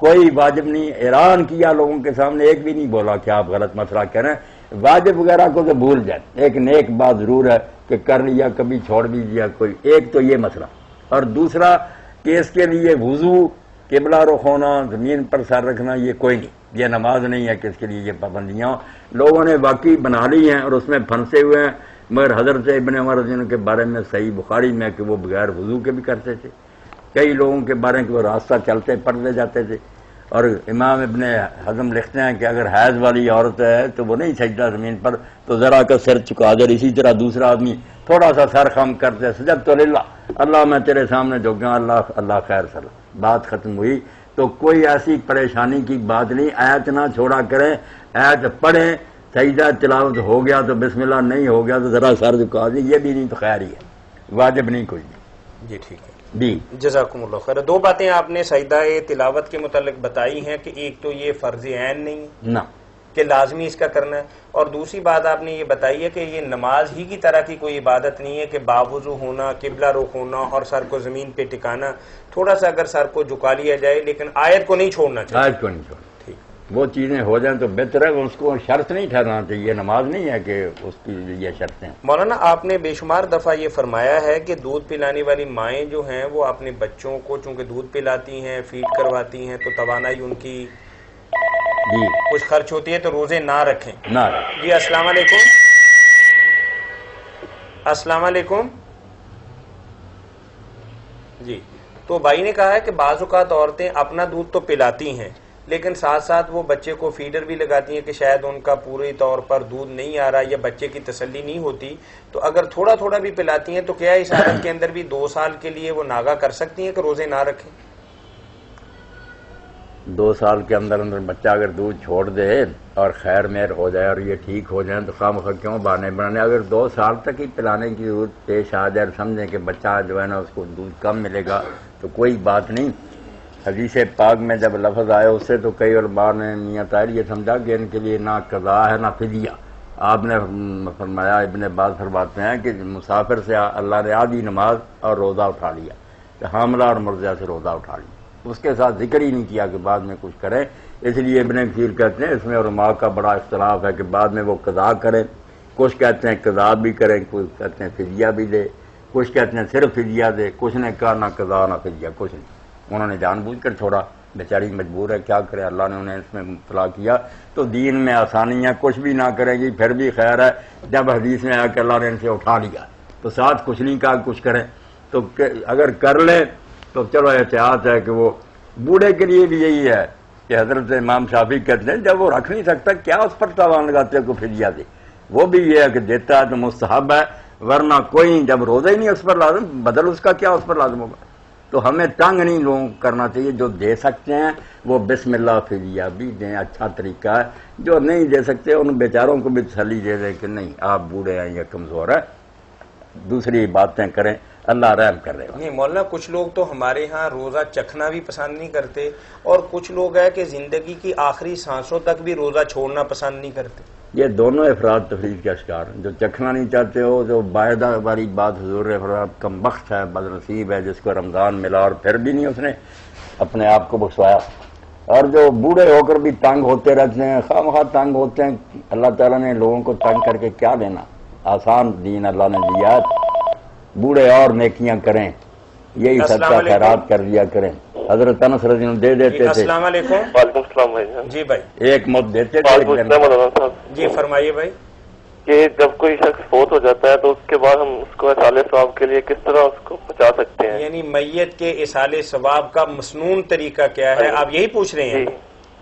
کوئی واجب نہیں. اعلان کیا لوگوں کے سامنے ایک بھی نہیں بولا کہ آپ غلط مسئلہ کریں. واجب وغیرہ کو تو بھول جائیں. ایک نیک بات ضرور ہے کہ کر لیا کبھی چھوڑ بھی دیا کوئی. ایک تو یہ مسئلہ اور دوسرا کہ اس کے لیے وضو قبلہ رخ ہونا زمین پر سر رکھنا یہ کوئی نہیں. یہ نماز نہیں ہے کہ اس کے لیے یہ پابندیاں لوگوں نے واقعی بنا لی ہیں اور اس میں پھنسے ہوئے ہیں. مگر حضرت ابن عمر رضی اللہ عنہ کے بارے میں صحیح بخاری میں کہ وہ بغیر وضو کے بھی کرتے تھے. کئی لوگوں کے بارے میں کہ وہ راستہ چلتے پڑھ لے جاتے تھے. اور امام ابن حزم لکھتے ہیں کہ اگر حیض والی عورت ہے تو وہ نہیں سجدہ زمین پر تو ذرا کا سر چکا دے. اسی طرح دوسرا آدمی تھوڑا سا سر خم کرتے سجدت للہ اللہ میں تیرے سامنے جھک گیا اللہ اللہ خیر صلی بات ختم ہوئی. تو کوئی ایسی پریشانی کی بات نہیں. آیت نہ چھوڑا کریں آیت پڑھیں. سجدہ تلاوت ہو گیا تو بسم اللہ نہیں ہو گیا تو ذرا سر جھکا دے. یہ بھی نہیں تو خیر ہی ہے واجب نہیں کوئی. جی ٹھیک ہے جی جزاکم اللہ خیر. دو باتیں آپ نے سجدہ تلاوت کے متعلق بتائی ہیں کہ ایک تو یہ فرض عین نہیں نہ کہ لازمی اس کا کرنا ہے اور دوسری بات آپ نے یہ بتائی ہے کہ یہ نماز ہی کی طرح کی کوئی عبادت نہیں ہے کہ باوضو ہونا قبلہ رخ ہونا اور سر کو زمین پہ ٹکانا. تھوڑا سا اگر سر کو جھکا لیا جائے لیکن آیت کو نہیں چھوڑنا چاہیے. آیت کو نہیں چھوڑنا. وہ چیزیں ہو جائیں تو بہتر ہے. اس کو شرط نہیں ٹھہرانا چاہیے. نماز نہیں ہے کہ اس کی یہ شرطیں. مولانا آپ نے بے شمار دفعہ یہ فرمایا ہے کہ دودھ پلانے والی مائیں جو ہیں وہ اپنے بچوں کو چونکہ دودھ پلاتی ہیں فیڈ کرواتی ہیں تو توانائی ان کی جی کچھ خرچ ہوتی ہے تو روزے نہ رکھیں. جی السلام علیکم. السلام علیکم. جی تو بھائی نے کہا ہے کہ بعض اوقات عورتیں اپنا دودھ تو پلاتی ہیں لیکن ساتھ ساتھ وہ بچے کو فیڈر بھی لگاتی ہیں کہ شاید ان کا پوری طور پر دودھ نہیں آ رہا یا بچے کی تسلی نہیں ہوتی، تو اگر تھوڑا تھوڑا بھی پلاتی ہیں تو کیا اس حالت کے اندر بھی 2 سال کے لیے وہ ناغہ کر سکتی ہیں کہ روزے نہ رکھیں؟ 2 سال کے اندر بچہ اگر دودھ چھوڑ دے اور خیر مہر ہو جائے اور یہ ٹھیک ہو جائے تو خواہ کیوں بہانے بنانے؟ اگر 2 سال تک ہی پلانے کی ضرورت پیش آ جائے اور سمجھیں کہ بچہ جو ہے نا اس کو دودھ کم ملے گا تو کوئی بات نہیں۔ حدیث پاک میں جب لفظ آیا اس سے تو کئی علماء نے میاں طاہر یہ سمجھا کہ ان کے لیے نہ قضا ہے نہ فدیہ۔ آپ نے فرمایا، ابن عباس فرماتے ہیں کہ مسافر سے اللہ نے آدھی نماز اور روزہ اٹھا لیا، کہ حاملہ اور مرضعہ سے روزہ اٹھا لیا، اس کے ساتھ ذکر ہی نہیں کیا کہ بعد میں کچھ کریں۔ اس لیے ابن کثیر کہتے ہیں اس میں علماء کا بڑا اختلاف ہے کہ بعد میں وہ قضا کریں، کچھ کہتے ہیں قضا بھی کریں، کچھ کہتے ہیں فدیہ بھی دے، کچھ کہتے ہیں صرف فدیہ دے، کچھ نے کہا نہ قضا نہ فدیہ کچھ نہیں، انہوں نے جان بوجھ کر چھوڑا، بیچاری مجبور ہے، کیا کرے، اللہ نے انہیں اس میں مبتلا کیا۔ تو دین میں آسانیاں کچھ بھی نہ کریں گی پھر بھی خیر ہے، جب حدیث میں آیا کہ اللہ نے ان سے اٹھا لیا تو ساتھ کچھ نہیں کہا کچھ کریں، تو اگر کر لیں تو چلو احتیاط ہے کہ وہ بوڑھے کے لیے بھی یہی ہے کہ حضرت امام شافعی کہتے ہیں جب وہ رکھ نہیں سکتا کیا اس پر تاوان لگاتے کو فدیہ دے، وہ بھی یہ ہے کہ دیتا ہے تو مستحب ہے، ورنہ کوئی جب روزہ ہی نہیں اس پر لازم، بدل اس کا کیا اس پر لازم ہوگا۔ تو ہمیں تنگ نہیں لوگوں کرنا چاہیے، جو دے سکتے ہیں وہ بسم اللہ فدیہ بھی دیں، اچھا طریقہ ہے۔ جو نہیں دے سکتے ان بیچاروں کو بھی تسلی دے دیں کہ نہیں آپ بوڑھے ہیں یا کمزور ہے، دوسری باتیں کریں، اللہ رحم کر رہے ہیں۔ نہیں مولانا، کچھ لوگ تو ہمارے ہاں روزہ چکھنا بھی پسند نہیں کرتے، اور کچھ لوگ ہے کہ زندگی کی آخری سانسوں تک بھی روزہ چھوڑنا پسند نہیں کرتے۔ یہ دونوں افراد تفریح کا شکار ہیں، جو چکھنا نہیں چاہتے ہو، جو باعدہ والی بات حضور نے فرمایا کم بخت ہے، بد نصیب ہے جس کو رمضان ملا اور پھر بھی نہیں اس نے اپنے آپ کو بخشوایا، اور جو بوڑھے ہو کر بھی تنگ ہوتے رہتے ہیں، خواہ مخواہ تنگ ہوتے ہیں۔ اللہ تعالیٰ نے لوگوں کو تنگ کر کے کیا دینا، آسان دین اللہ نے دیا ہے، بوڑھے اور نیکیاں کریں، یہی صدقہ خیرات کر دیا کریں۔ حضرت انس رضی اللہ عنہ دے دیتے تھے۔ السلام علیکم۔ وعلیکم السلام بھائی جان۔ جی بھائی، ایک مت دیتے تھے۔ جی فرمائیے بھائی۔ کہ جب کوئی شخص فوت ہو جاتا ہے تو اس کے بعد ہم اس کو اصالِ ثواب کے لیے کس طرح اس کو بچا سکتے ہیں؟ یعنی میت کے اصالِ ثواب کا مسنون طریقہ کیا ہے، آپ یہی پوچھ رہے ہیں؟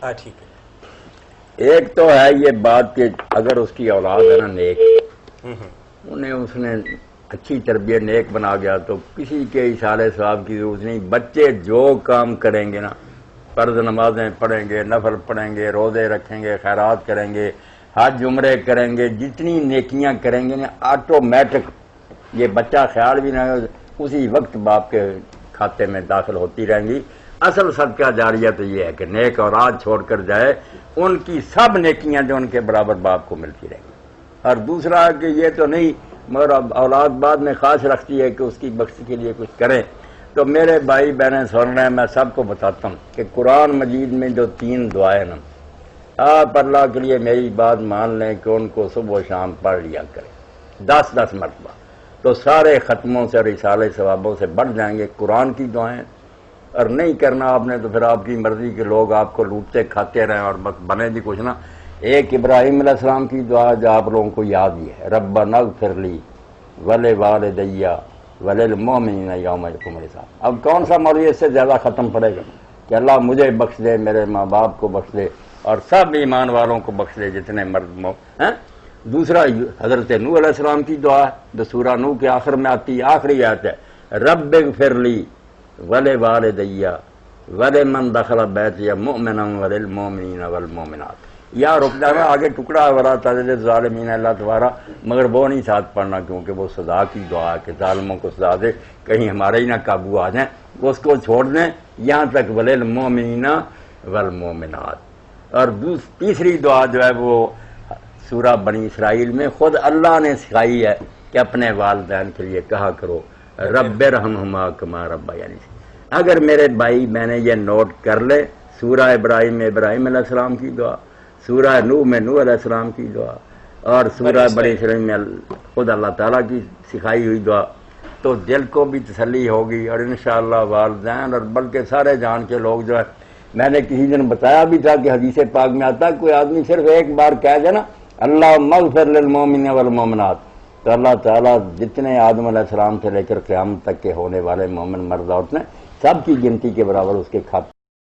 ہاں ٹھیک ہے۔ ایک تو ہے یہ بات کہ اگر اس کی اولاد ہے نا نیک، انہیں اس نے اچھی تربیت نیک بنا گیا تو کسی کے اصالِ ثواب کی ضرورت نہیں۔ بچے جو کام کریں گے نا، فرض نمازیں پڑھیں گے، نفل پڑھیں گے، روزے رکھیں گے، خیرات کریں گے، حج عمرے کریں گے، جتنی نیکیاں کریں گے نا آٹومیٹک یہ بچہ خیال بھی نہ اسی وقت باپ کے کھاتے میں داخل ہوتی رہیں گی۔ اصل صدقہ جاریہ تو یہ ہے کہ نیک اولاد چھوڑ کر جائے، ان کی سب نیکیاں جو ان کے برابر باپ کو ملتی رہیں گی۔ اور دوسرا کہ یہ تو نہیں، مگر اب اولاد بعد میں خواہش رکھتی ہے کہ اس کی بخشی کے لیے کچھ کریں، تو میرے بھائی بہنیں سن رہے ہیں، میں سب کو بتاتا ہوں کہ قرآن مجید میں جو 3 دعائیں نا، آپ اللہ کے لیے میری بات مان لیں کہ ان کو صبح و شام پڑھ لیا کریں 10 مرتبہ، تو سارے ختموں سے اور اصالِ ثوابوں سے بڑھ جائیں گے قرآن کی دعائیں۔ اور نہیں کرنا آپ نے تو پھر آپ کی مرضی کے لوگ آپ کو لوٹتے کھاتے رہیں اور بس بنے بھی کچھ نہ۔ ایک ابراہیم علیہ السلام کی دعا جو آپ لوگوں کو یاد ہی ہے، ربنا اغفر لی ولوالدی وللمؤمنین یوم یقوم الحساب۔ اب کون سا مولوی اس سے زیادہ ختم پڑے گا کہ اللہ مجھے بخش دے، میرے ماں باپ کو بخش دے اور سب ایمان والوں کو بخش دے جتنے مرد ہیں۔ دوسرا حضرت نوح علیہ السلام کی دعا ہے جو سورہ نوح کے آخر میں آتی ہے، آخری آیت ہے، رب اغفر لی ولوالدی ولمن دخل بیتی مؤمنا وللمؤمنین والمؤمنات۔ یا رک جانا، آگے ٹکڑا ولا تزد ظالمین اللہ تبارہ، مگر وہ نہیں ساتھ پڑھنا کیونکہ وہ سزا کی دعا ہے کہ ظالموں کو سزا دے، کہیں ہمارے ہی نہ قابو آ جائیں، اس کو چھوڑ دیں یہاں تک وللمؤمنین والمؤمنات۔ اور تیسری دعا جو ہے وہ سورہ بنی اسرائیل میں خود اللہ نے سکھائی ہے کہ اپنے والدین کے لیے کہا کرو رب ارحمہما کما ربیانی۔ اگر میرے بھائی میں نے یہ نوٹ کر لے، سورہ ابراہیم میں ابراہیم علیہ السلام کی دعا، سورہ نوح میں نوح علیہ السلام کی دعا، اور سورہ بنی اسرائیل میں خود اللہ تعالیٰ کی سکھائی ہوئی دعا، تو دل کو بھی تسلی ہوگی، اور انشاءاللہ والدین اور بلکہ سارے جان کے لوگ جو ہے، میں نے کسی دن بتایا بھی تھا کہ حدیث پاک میں آتا ہے کوئی آدمی صرف ایک بار کہہ دے نا اللہم اغفر للمؤمنین والمؤمنات، تو اللہ تعالیٰ جتنے آدم علیہ السلام سے لے کر قیامت تک کے ہونے والے مومن مرد عورتیں سب کی گنتی کے برابر اس کے کھاتے